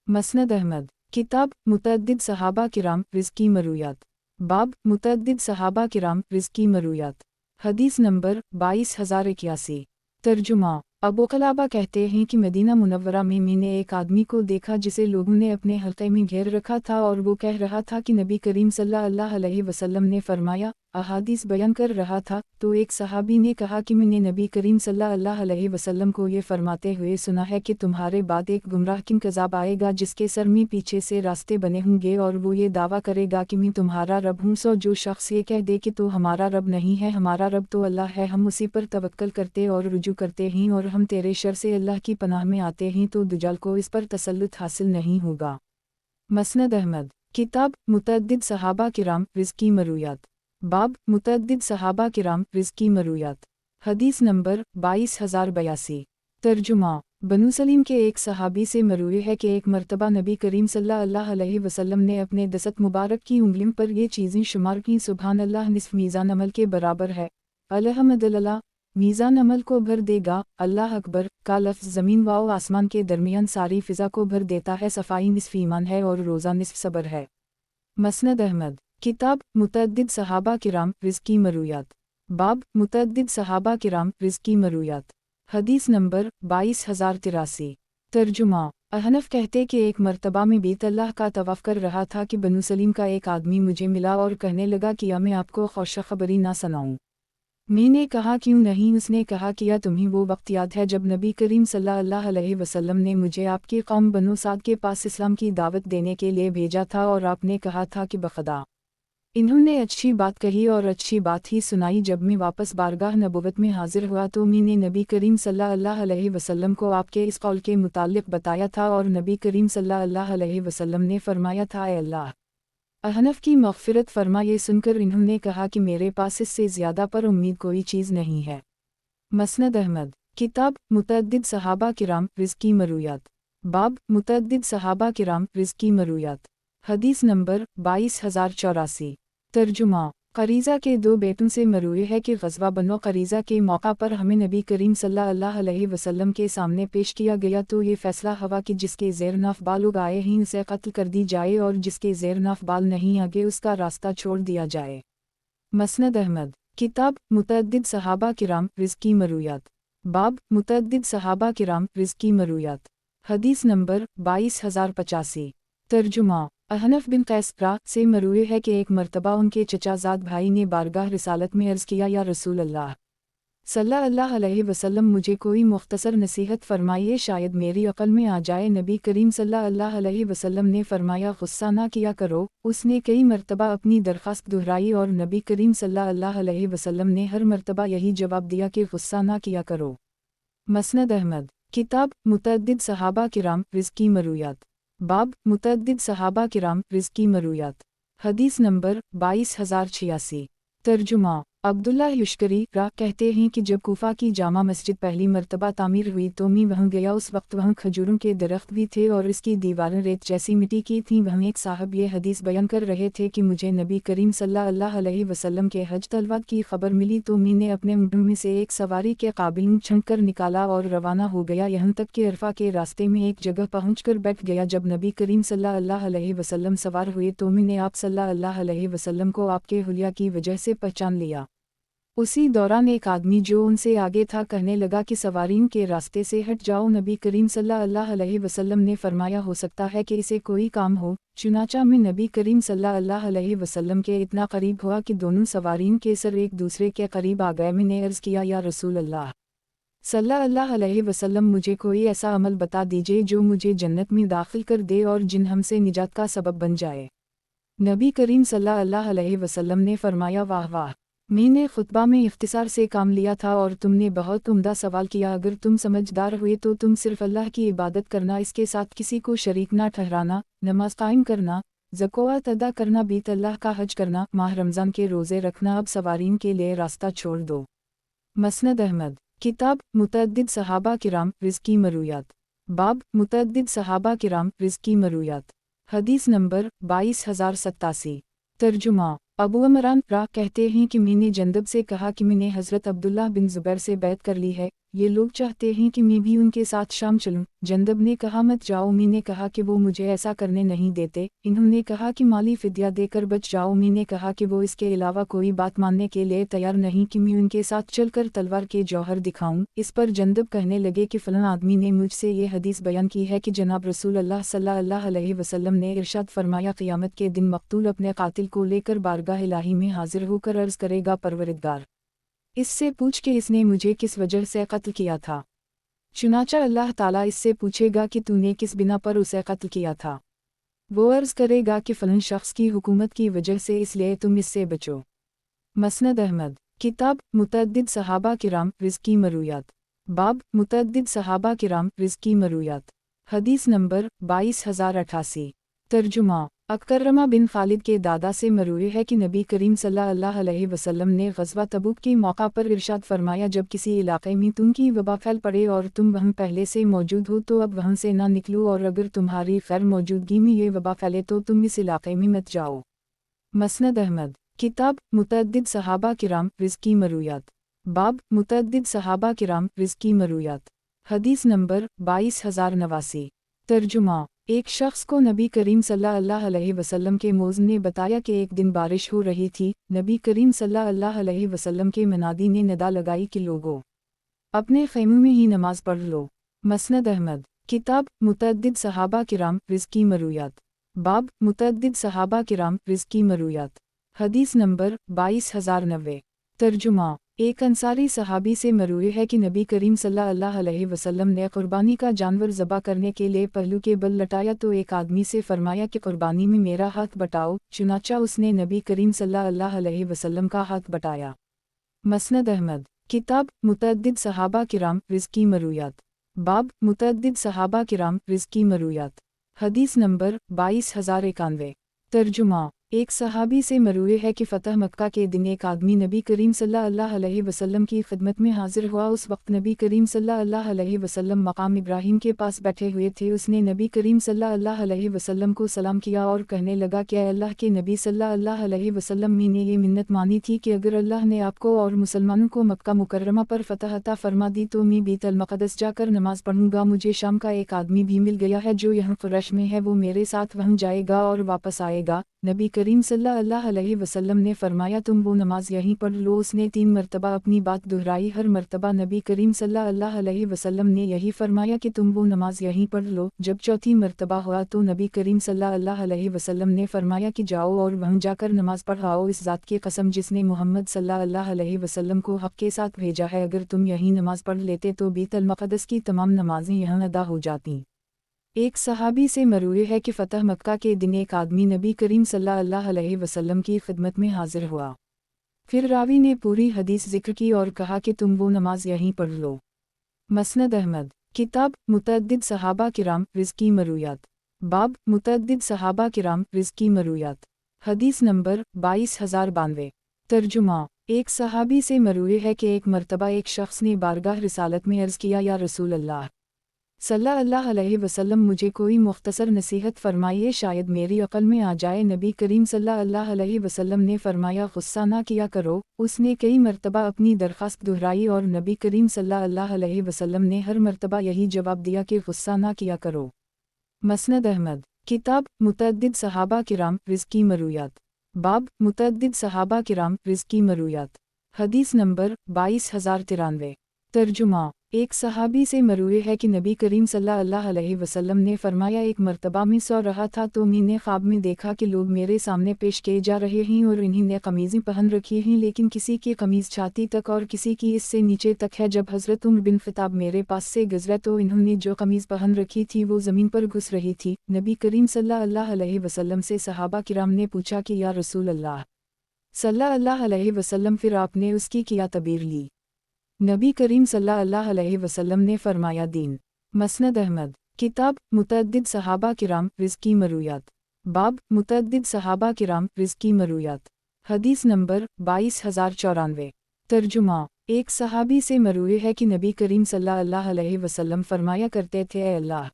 मसनद अहमद। किताब मुतअद्दिद सहाबा किराम रिज़्क़ की मरूयात। बाब मुतअद्दिद सहाबा किराम रिज़्क़ की मरूयात। हदीस नंबर 22081। तर्जुमा। अबू क़लाबा कहते हैं कि मदीना मुनव्वरा में मैंने एक आदमी को देखा जिसे लोगों ने अपने हल्के में घेर रखा था और वो कह रहा था कि नबी करीम सल्लल्लाहु अलैहि वसल्लम ने फरमाया, अहादीस बयान कर रहा था। तो एक सहाबी ने कहा कि मैंने नबी करीम सल्लल्लाहु अलैहि वसल्लम को ये फरमाते हुए सुना है कि तुम्हारे बाद एक गुमराह किन कज़ाब आएगा जिसके सर में पीछे से रास्ते बने होंगे और वो ये दावा करेगा कि मैं तुम्हारा रब हूँ। सो जो शख्स ये कह दे कि तो हमारा रब नहीं है, हमारा रब तो अल्लाह है, हम उसी पर तवक्कल करते और रुजू करते हैं और हम तेरे शर से अल्लाह की पनाह में आते हैं, तो दुजाल को इस पर तसल्लुत हासिल नहीं होगा। मसनद अहमद। किताब मुतअद्दिद सहाबा किराम रिज़्क़ की मरूयात। बाब मुतअद्दिद सहाबा किराम रिज़्क़ की मरूयात। हदीस नंबर 22082। तर्जुमा। बनु सलीम के एक सहाबी से मरूए है कि एक मर्तबा नबी करीम सल्लल्लाहु अलैहि वसल्लम ने अपने दसत मुबारक की उंगलियों पर ये चीज़ें शुमार की, सुभान अल्लाह निस्फ़ मीज़ान अमल के बराबर है, अल्हम्दुलिल्लाह मीज़ान अमल को भर देगा, अल्लाह अकबर का लफ्ज़ ज़मीन व आसमान के दरमियान सारी फ़िज़ा को भर देता है, सफ़ाई निस्फ़ ईमान है और रोज़ा निस्फ़ सब्र है। मसनद अहमद। किताब मुतअद्दिद सहाबा किराम रिज़्क़ की मरूयात। बाब मुतअद्दिद सहाबा किराम रिज़्क़ की मरूयात। हदीस नंबर 22083। तर्जुमा। अहनफ कहते कि एक मर्तबा में बैत अल्लाह का तवाफ़ कर रहा था कि बनु सलीम का एक आदमी मुझे मिला और कहने लगा कि या मैं आपको खुशखबरी ना सुनाऊं। मैंने कहा, क्यों नहीं? उसने कहा कि या तुम्हें वो वक्त याद है जब नबी करीम सल्लल्लाहु अलैहि वसल्लम ने मुझे आपकी कौम बनु साद के पास इस्लाम की दावत देने के लिए भेजा था और आपने कहा था कि बखदा इन्होंने अच्छी बात कही और अच्छी बात ही सुनाई। जब मैं वापस बारगाह नबुवत में हाजिर हुआ तो मैंने नबी करीम सल्लल्लाहु अलैहि वसल्लम को आपके इस कौल के मुतालिक बताया था और नबी करीम सल्लल्लाहु अलैहि वसल्लम ने फरमाया था, ऐ अल्लाह अहनफ की मग़फ़िरत फरमा। ये सुनकर इन्होंने कहा कि मेरे पास इससे ज़्यादा पर उम्मीद कोई चीज़ नहीं है। मसनद अहमद। किताब मुतअद्दिद सहाबा किराम रिज़्क़ की मरूयात। बाब मुतअद्दिद सहाबा किराम रिज़्क़ की मरूयात। हदीस नंबर 22084। तर्जुमा। क़रीज़ा के दो बेटों से मरूए है कि ग़ज़वा बनो क़रीज़ा के मौका पर हमें नबी करीम सल्लल्लाहु अलैहि वसल्लम के सामने पेश किया गया तो ये फ़ैसला हुआ कि जिसके ज़ेर नाफ़बाल लोग आए हैं उसे कत्ल कर दी जाए और जिसके ज़ेर नाफ़बाल नहीं आगे उसका रास्ता छोड़ दिया जाए। मसनद अहमद। किताब मुतअद्दिद सहाबा किराम रिज़्क़ की मरूयात। बाब मुतअद्दिद सहाबा किराम रिज़्क़ की मरूयात। हदीस नंबर 22085। तर्जुमा। अहनफ बिन कैसरा से मरूए है कि एक मर्तबा उनके चचाज़ाद भाई ने बारगाह रिसालत में अर्ज़ किया, या रसूल अल्लाह सल्लल्लाहु अलैहि वसल्लम मुझे कोई मुख्तसर नसीहत फरमाइए, शायद मेरी अक़ल में आ जाए। नबी करीम सल्लल्लाहु अलैहि वसल्लम ने फरमाया, गुस्सा ना किया करो। उसने कई मरतबा अपनी दरख्वास्त दोहराई और नबी करीम सल्लल्लाहु अलैहि वसल्लम ने हर मरतबा यही जवाब दिया कि गुस्सा ना किया करो। मसनद अहमद। किताब मुतअद्दिद सहाबा किराम रिज़्की मरूयात। बाब मुतअद्दिद सहाबा किराम रिज़्की मरूयात। हदीस नंबर 22086। तर्जुमा। अब्दुल्लाह युश्करी रा कहते हैं कि जब कूफा की जामा मस्जिद पहली मरतबा तामीर हुई तो मैं वहाँ गया। उस वक्त वहाँ खजूरों के दरख्त भी थे और इसकी दीवारें रेत जैसी मिट्टी की थीं। वहाँ एक साहब ये हदीस बयान कर रहे थे कि मुझे नबी करीम सल्लल्लाहु अलैहि वसल्लम के हज तलवात की खबर मिली तो मैंने अपने ऊँट में से एक सवारी के काबिल छंक कर निकाला और रवाना हो गया, यहाँ तक कि अरफा के रास्ते में एक जगह पहुँचकर बैठ गया। जब नबी करीम सल्लल्लाहु अलैहि वसल्लम सवार हुए तो मैंने आप सल्लल्लाहु अलैहि वसल्लम को आपके हुलिया की वजह से पहचान लिया। उसी दौरान एक आदमी जो उनसे आगे था कहने लगा कि सवारियों के रास्ते से हट जाओ। नबी करीम सल्लल्लाहु अलैहि वसल्लम ने फरमाया, हो सकता है कि इसे कोई काम हो। चुनाचा में नबी करीम सल्लल्लाहु अलैहि वसल्लम के इतना करीब हुआ कि दोनों सवारियों के सर एक दूसरे के करीब आ गए। मैंने अर्ज़ किया, या रसूल अल्लाह सल्लल्लाहु अलैहि वसल्लम, मुझे कोई ऐसा अमल बता दीजिए जो मुझे जन्नत में दाखिल कर दे और जिन हमसे निजात का सबब बन जाए। नबी करीम सल्लल्लाहु अलैहि वसल्लम ने फरमाया, वाह वाह, मैंने खुतबा में इख्तिसार से काम लिया था और तुमने बहुत उम्दा सवाल किया। अगर तुम समझदार हुए तो तुम सिर्फ अल्लाह की इबादत करना, इसके साथ किसी को शरीक ना ठहराना, नमाज कायम करना, ज़कात अदा करना, बीत अल्लाह का हज करना, माह रमज़ान के रोज़े रखना। अब सवारियों के लिए रास्ता छोड़ दो। मसनद अहमद। किताब मुतअद्दिद सहाबा किराम रिज़्की मरूयात। बाब मुतअद्दिद सहाबा किराम रिज़्की मरूयात। हदीस नंबर 22087। तर्जुमा। अबू इमरान रा कहते हैं कि मैंने जंदब से कहा कि मैंने हज़रत अब्दुल्लाह बिन ज़ुबैर से बैत कर ली है, ये लोग चाहते हैं कि मैं भी उनके साथ शाम चलूं। जंदब ने कहा, मत जाओ। मैंने कहा कि वो मुझे ऐसा करने नहीं देते। इन्होंने कहा कि माली फ़िद्या देकर बच जाओ। मैंने कहा कि वो इसके अलावा कोई बात मानने के लिए तैयार नहीं कि मैं उनके साथ चलकर तलवार के जौहर दिखाऊं। इस पर जंदब कहने लगे कि फ़लाँ आदमी ने मुझसे ये हदीस बयान की है कि जनाब रसूल अल्लाह सल्लल्लाहु अलैहि वसल्लम ने इरशाद फरमाया, क़ियामत के दिन मक़तूल अपने कातिल को लेकर बारगाह इलाही में हाजिर होकर अर्ज़ करेगा, परवरदिगार, इससे पूछ के इसने मुझे किस वजह से कत्ल किया था। चुनाचा अल्लाह ताला इससे पूछेगा कि तूने किस बिना पर उसे कत्ल किया था। वो अर्ज़ करेगा कि फ़लाँ शख्स की हुकूमत की वजह से, इसलिए तुम इससे बचो। मसनद अहमद। किताब मुतअद्दिद सहाबा किराम रिज़्की मरूयात। बाब मुतअद्दिद सहाबा किराम रिज़्की मरूयात। हदीस नंबर 22088। तर्जुमा। अकर्रमा बिन खालिद के दादा से मरूए है कि नबी करीम सल्लल्लाहु अलैहि वसल्लम ने ग़ज़वा तबूक के मौका पर इरशाद फरमाया, जब किसी इलाक़े में तुम की वबा फैल पड़े और तुम वहाँ पहले से मौजूद हो तो अब वहाँ से ना निकलो, और अगर तुम्हारी गैर मौजूदगी में ये वबा फैले तो तुम इस इलाक़े में मत जाओ। मसनद अहमद। किताब मुतअद्दिद सहाबा किराम रिज़्की मरूयात। बाब मुतअद्दिद सहाबा किराम रिज़्की मरूयात। हदीस नंबर 22089। तर्जुमा। एक शख्स को नबी करीम सल्लल्लाहु अलैहि वसल्लम के मौज़न ने बताया कि एक दिन बारिश हो रही थी। नबी करीम सल्लल्लाहु अलैहि वसल्लम के मनादी ने निदा लगाई कि लोगों, अपने ख़ैमों में ही नमाज पढ़ लो। मसनद अहमद। किताब मुतअद्दिद सहाबा किराम रिज़्की मरूयात। बाब मुतअद्दिद सहाबा किराम रिज़्की मरूयात। हदीस नंबर 22090। तर्जुमा। एक अंसारी सहाबी से मरूए है कि नबी करीम सल्लल्लाहु अलैहि वसल्लम ने कुर्बानी का जानवर ज़बा करने के लिए पहलू के बल लटाया तो एक आदमी से फरमाया कि कुर्बानी में मेरा हाथ बटाओ। चुनाचा उसने नबी करीम सल्लल्लाहु अलैहि वसल्लम का हाथ बटाया। मसनद अहमद। किताब मुतअद्दिद सहाबा किराम रिज़्की मरूयात। बाब मुतअद्दिद सहाबा किराम रिज़्की मरूयात। हदीस नंबर 22091। तर्जुमा। एक सहाबी से मरूए है कि फ़तह मक्का के दिन एक आदमी नबी करीम सल्लल्लाहु अलैहि वसल्लम की खिदमत में हाजिर हुआ। उस वक्त नबी करीम सल्लल्लाहु अलैहि वसल्लम मकाम इब्राहिम के पास बैठे हुए थे। उसने नबी करीम सल्लल्लाहु अलैहि वसल्लम को सलाम किया और कहने लगा कि अल्लाह के नबी सल्लल्लाहु अलैहि वसल्लम, मैंने ये मिन्नत मानी थी कि अगर अल्लाह ने आपको और मुसलमानों को मक्का मुकर्रमा पर फ़तह अता फरमा दी तो मैं बैतुल मक़दस जाकर नमाज पढ़ूंगा। मुझे शाम का एक आदमी भी मिल गया है जो यहाँ कुरैश में है, वो मेरे साथ वहाँ जाएगा और वापस आएगा। नबी करीम सल्लल्लाहु अलैहि वसल्लम ने फरमाया तुम वो नमाज यहीं पढ़ लो। उसने 3 मरतबा अपनी बात दोहराई। हर मरतबा नबी करीम सल्लल्लाहु अलैहि वसल्लम ने यही फरमाया कि तुम वो नमाज यहीं पढ़ लो। जब चौथी मरतबा हुआ तो नबी करीम सल्लल्लाहु अलैहि वसल्लम ने फरमाया कि जाओ और वहीं जाकर नमाज पढ़ाओ। इस ज़ात की कसम जिसने मोहम्मद सल्लल्लाहु अलैहि वसल्लम को हक़ के साथ भेजा है, अगर तुम यहीं नमाज पढ़ लेते तो बैतुल मक़दस की तमाम नमाजें यहाँ अदा हो जातीं। एक सहाबी से मरवी है कि फ़तह मक्का के दिन एक आदमी नबी करीम सल्लल्लाहु अलैहि वसल्लम की खिदमत में हाजिर हुआ। फिर रावी ने पूरी हदीस जिक्र की और कहा कि तुम वो नमाज यहीं पढ़ लो। मसनद अहमद, किताब मुतअद्दिद सहाबा किराम रिज़्की मरूयात, बाब मुतअद्दिद सहाबा किराम रिज़्की मरूयात, हदीस नंबर 22092। तर्जुमा, एक सहाबी से मरवी है कि एक मरतबा एक शख्स ने बारगाह रिसालत में अर्ज़ किया, या रसूल अल्लाह सल्लल्लाहु अलैहि वसल्लम, मुझे कोई मुख्तसर नसीहत फरमाइए, शायद मेरी अक़ल में आ जाए। नबी करीम सल्लल्लाहु अलैहि वसल्लम ने फरमाया, गुस्सा ना किया करो। उसने कई मरतबा अपनी दरख्वास्त दोहराई और नबी करीम सल्लल्लाहु अलैहि वसल्लम ने हर मरतबा यही जवाब दिया कि गुस्सा ना किया करो। मसनद अहमद, किताब मुतअद्दिद सहाबा किराम रिज़्की मरूयात, बाब मुतअद्दिद सहाबा किराम रिज़्की मरूयात, हदीस नंबर 22093। तर्जुमा, एक सहाबी से मरवी है कि नबी करीम सल्लल्लाहु अलैहि वसल्लम ने फरमाया, एक मरतबा मैं सो रहा था तो मैंने ख्वाब में देखा कि लोग मेरे सामने पेश किए जा रहे हैं और इन्हीं ने कमीज़ें पहन रखी हैं, लेकिन किसी की कमीज़ छाती तक और किसी की इससे नीचे तक है। जब हज़रत उमर बिन ख़त्ताब मेरे पास से गुज़रे तो इन्होंने जो कमीज़ पहन रखी थी वो ज़मीन पर घुस रही थी। नबी करीम सल्लल्लाहु अलैहि वसल्लम से सहाबा किराम ने पूछा कि या रसूल अल्लाह सल्लल्लाहु अलैहि वसल्लम, फिर आपने उसकी क्या तबीर ली? नबी करीम सल्लल्लाहु अलैहि वसल्लम ने फरमाया, दीन। मसनद अहमद, किताब मुतअद्दिद सहाबा किराम रिज़्की मरूयात, बाब मुतअद्दिद सहाबा किराम रिज़्की मरूयात, हदीस नंबर 22094। तर्जुमा, एक सहाबी से मरवी है कि नबी करीम सल्लल्लाहु अलैहि वसल्लम फरमाया करते थे, ए अल्लाह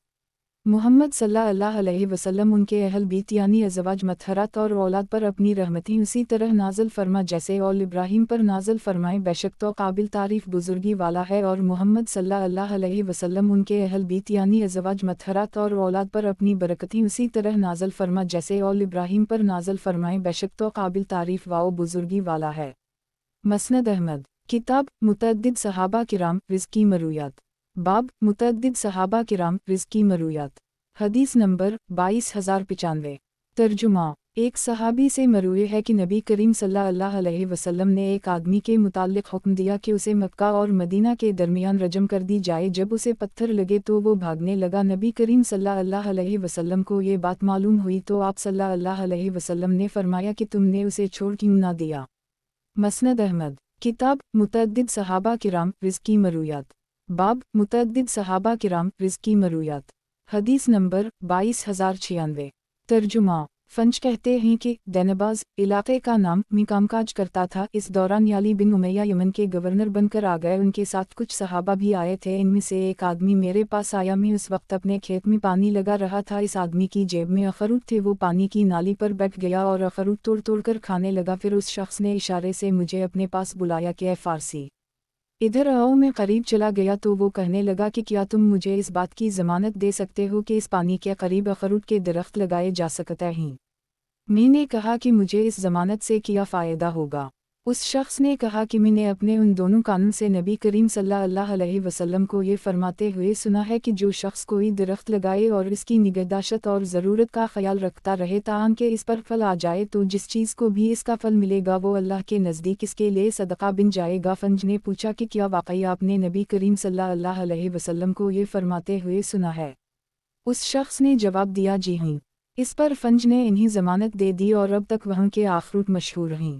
मोहम्मद सल्लल्लाहु अलैहि वसल्लम उनके अहल बीत यानी अज़वाज मतहरत और औलाद पर अपनी रहमतें उसी तरह नाज़िल फरमा जैसे औल इब्राहीम पर नाज़िल फरमाए। बेशक तो काबिल तारीफ़ बुज़ुर्गी वाला है और मोहम्मद सल्लल्लाहु अलैहि वसल्लम उनके अहल बीत यानी अज़वाज मतहरत और औलाद पर अपनी बरकतें उसी तरह नाज़िल फरमा जैसे औल इब्राहीम पर नाज़िल फरमाए। बेशक तो काबिल तारीफ़ व बुज़ुर्गी वाला है। मसनद अहमद, किताब मुतअद्दिद सहाबा किराम रिज़्की मरूयात, बाब मुतअद्दिद सहाबा किराम रिज़्की मरूयात, हदीस नंबर 22095। तर्जुमा, एक सहाबी से मरवी है कि नबी करीम सल्लल्लाहु अलैहि वसल्लम ने एक आदमी के मुताल्लिक़ हुक्म दिया कि उसे मक्का और मदीना के दरमियान रजम कर दी जाए। जब उसे पत्थर लगे तो वो भागने लगा। नबी करीम सल्लल्लाहु अलैहि वसल्लम को ये बात मालूम हुई तो आप सल्लल्लाहु अलैहि वसल्लम ने फरमाया कि तुमने उसे छोड़ क्यों ना दिया। मसनद अहमद, किताब मुतअद्दिद सहाबा किराम रिज़्की मरूयात, बाब मुतअद्दिद सहाबा किराम रिज़्की मरूयात, हदीस नंबर 22096। तर्जुमा, फंज कहते हैं कि दैनबाज इलाके का नाम में कामकाज करता था। इस दौरान याली बिन उमैया यमन के गवर्नर बनकर आ गए। उनके साथ कुछ सहाबा भी आए थे। इनमें से एक आदमी मेरे पास आया। मैं उस वक्त अपने खेत में पानी लगा रहा था। इस आदमी की जेब में अखरूट थे। वो पानी की नाली पर बैठ गया और अखरूट तोड़ तोड़ कर खाने लगा। फिर उस शख्स ने इशारे से मुझे अपने पास बुलाया कि ऐ फारसी, इधर आओ। मैं करीब चला गया तो वो कहने लगा कि क्या तुम मुझे इस बात की ज़मानत दे सकते हो कि इस पानी के करीब अखरूट के दरख्त लगाए जा सकते हैं? मैंने कहा कि मुझे इस ज़मानत से क्या फ़ायदा होगा। उस शख्स ने कहा कि मैंने अपने उन दोनों कानों से नबी करीम सल्लल्लाहु अलैहि वसल्लम को ये फरमाते हुए सुना है कि जो शख्स कोई दरख्त लगाए और इसकी निगहदाश्त और ज़रूरत का ख्याल रखता रहे तान के इस पर फल आ जाए, तो जिस चीज़ को भी इसका फल मिलेगा वो अल्लाह के नज़दीक इसके लिए सदका बन जाएगा। फंज ने पूछा कि क्या वाकई आपने नबी करीम सल्लल्लाहु अलैहि वसल्लम को ये फरमाते हुए सुना है? उस शख्स ने जवाब दिया, जी हाँ। इस पर फंज ने इन्हीं ज़मानत दे दी और अब तक वहाँ के अखरूट मशहूर हैं।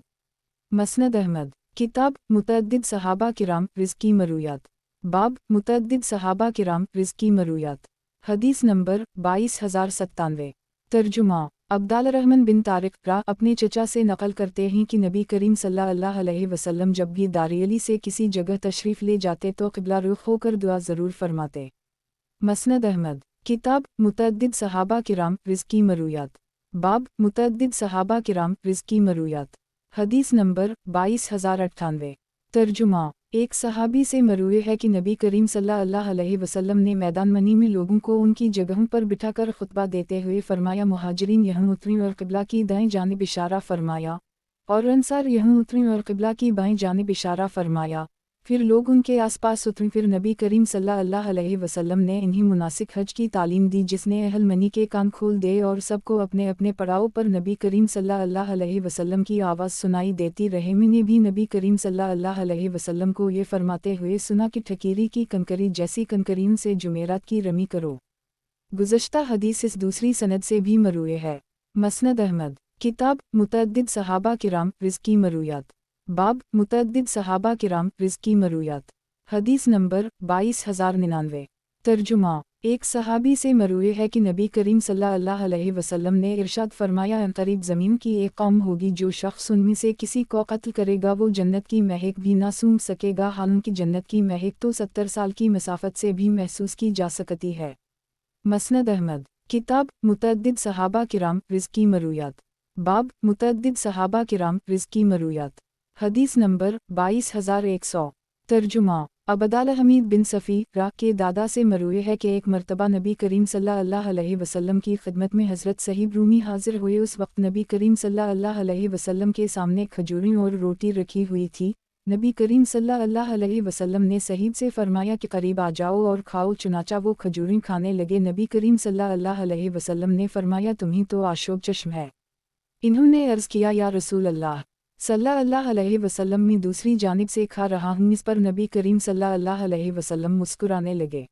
मसनद अहमद, किताब मुतअद्दिद सहाबा किराम रिज़्की मरूयात, बाब मुतअद्दिद सहाबा किराम रिज़्की मरूयात, हदीस नंबर 22097। तर्जुमा, अब्दुर्रहमान बिन तारिक रा अपने चचा से नकल करते हैं कि नबी करीम सल्लल्लाहु अलैहि वसल्लम जब भी दारियली से किसी जगह तशरीफ़ ले जाते तो क़िबला रुख होकर दुआ ज़रूर फरमाते। मसनद अहमद, किताब मुतअद्दिद सहाबा किराम रिज़्की मरूयात, बाब मुतअद्दिद सहाबा किराम रिज़्की मरूयात, हदीस नंबर 22098। तर्जुमा, ایک صحابی سے مروی ہے کہ نبی کریم صلی اللہ علیہ وسلم نے میدان منی میں لوگوں کو ان کی جگہوں پر بٹھا کر خطبہ دیتے ہوئے فرمایا، مہاجرین یہاں اتریں اور قبلہ کی دائیں جانب اشارہ فرمایا، اور انصار یہاں اتریں اور قبلہ کی بائیں جانب اشارہ فرمایا، پھر لوگ ان کے آس پاس اتریں۔ پھر نبی کریم صلی اللہ علیہ وسلم نے انہیں مناسک حج کی تعلیم دی، جس نے اہل منی کے کان کھول دے اور سب کو اپنے اپنے پڑاؤ پر نبی کریم صلی اللہ علیہ وسلم کی آواز سنائی دیتی رہے۔ میں نے بھی نبی کریم صلی اللہ علیہ وسلم کو یہ فرماتے ہوئے سنا کہ ٹھکیری کی کنکری جیسی کنکریوں سے جمیرات کی رمی کرو۔ گزشتہ حدیث اس دوسری سند سے بھی مروی ہے۔ مسند احمد، کتاب متعدد صحابہ کرام رزق کی مرویات، باب متعدد صحابہ کرام رزق کی مرویات، حدیث نمبر 22099۔ ترجمہ، ایک صحابی سے مروی ہے کہ نبی کریم صلی اللہ علیہ وسلم نے ارشاد فرمایا، عنقریب زمین کی ایک قوم ہوگی جو شخص ان میں سے کسی کو قتل کرے گا وہ جنت کی مہک بھی نہ سونگھ سکے گا، حالانکہ جنت کی مہک تو 70 سال کی مسافت سے بھی محسوس کی جا سکتی ہے۔ مسند احمد، کتاب متعدد صحابہ کرام رزق کی مرویات، باب متعدد صحابہ کرام رزق کی مرویات، حدیث نمبر 22100۔ ترجمہ، عبدالحمید بن صفی راہ کے دادا سے مروی ہے کہ ایک مرتبہ نبی کریم صلی اللہ علیہ وسلم کی خدمت میں حضرت صہیب رومی حاضر ہوئے۔ اس وقت نبی کریم صلی اللہ علیہ وسلم کے سامنے کھجوریں اور روٹی رکھی ہوئی تھی۔ نبی کریم صلی اللہ علیہ وسلم نے صہیب سے فرمایا کہ قریب آ جاؤ اور کھاؤ، چنانچہ وہ کھجوریں کھانے لگے۔ نبی کریم صلی اللہ علیہ وسلم نے فرمایا، تمہیں تو آشوب چشم ہے۔ انہوں نے عرض کیا، یا رسول اللہ صلی اللہ علیہ وسلم، میں دوسری جانب سے کھا رہا ہوں۔ اس پر نبی کریم صلی اللہ علیہ وسلم مسکرانے لگے۔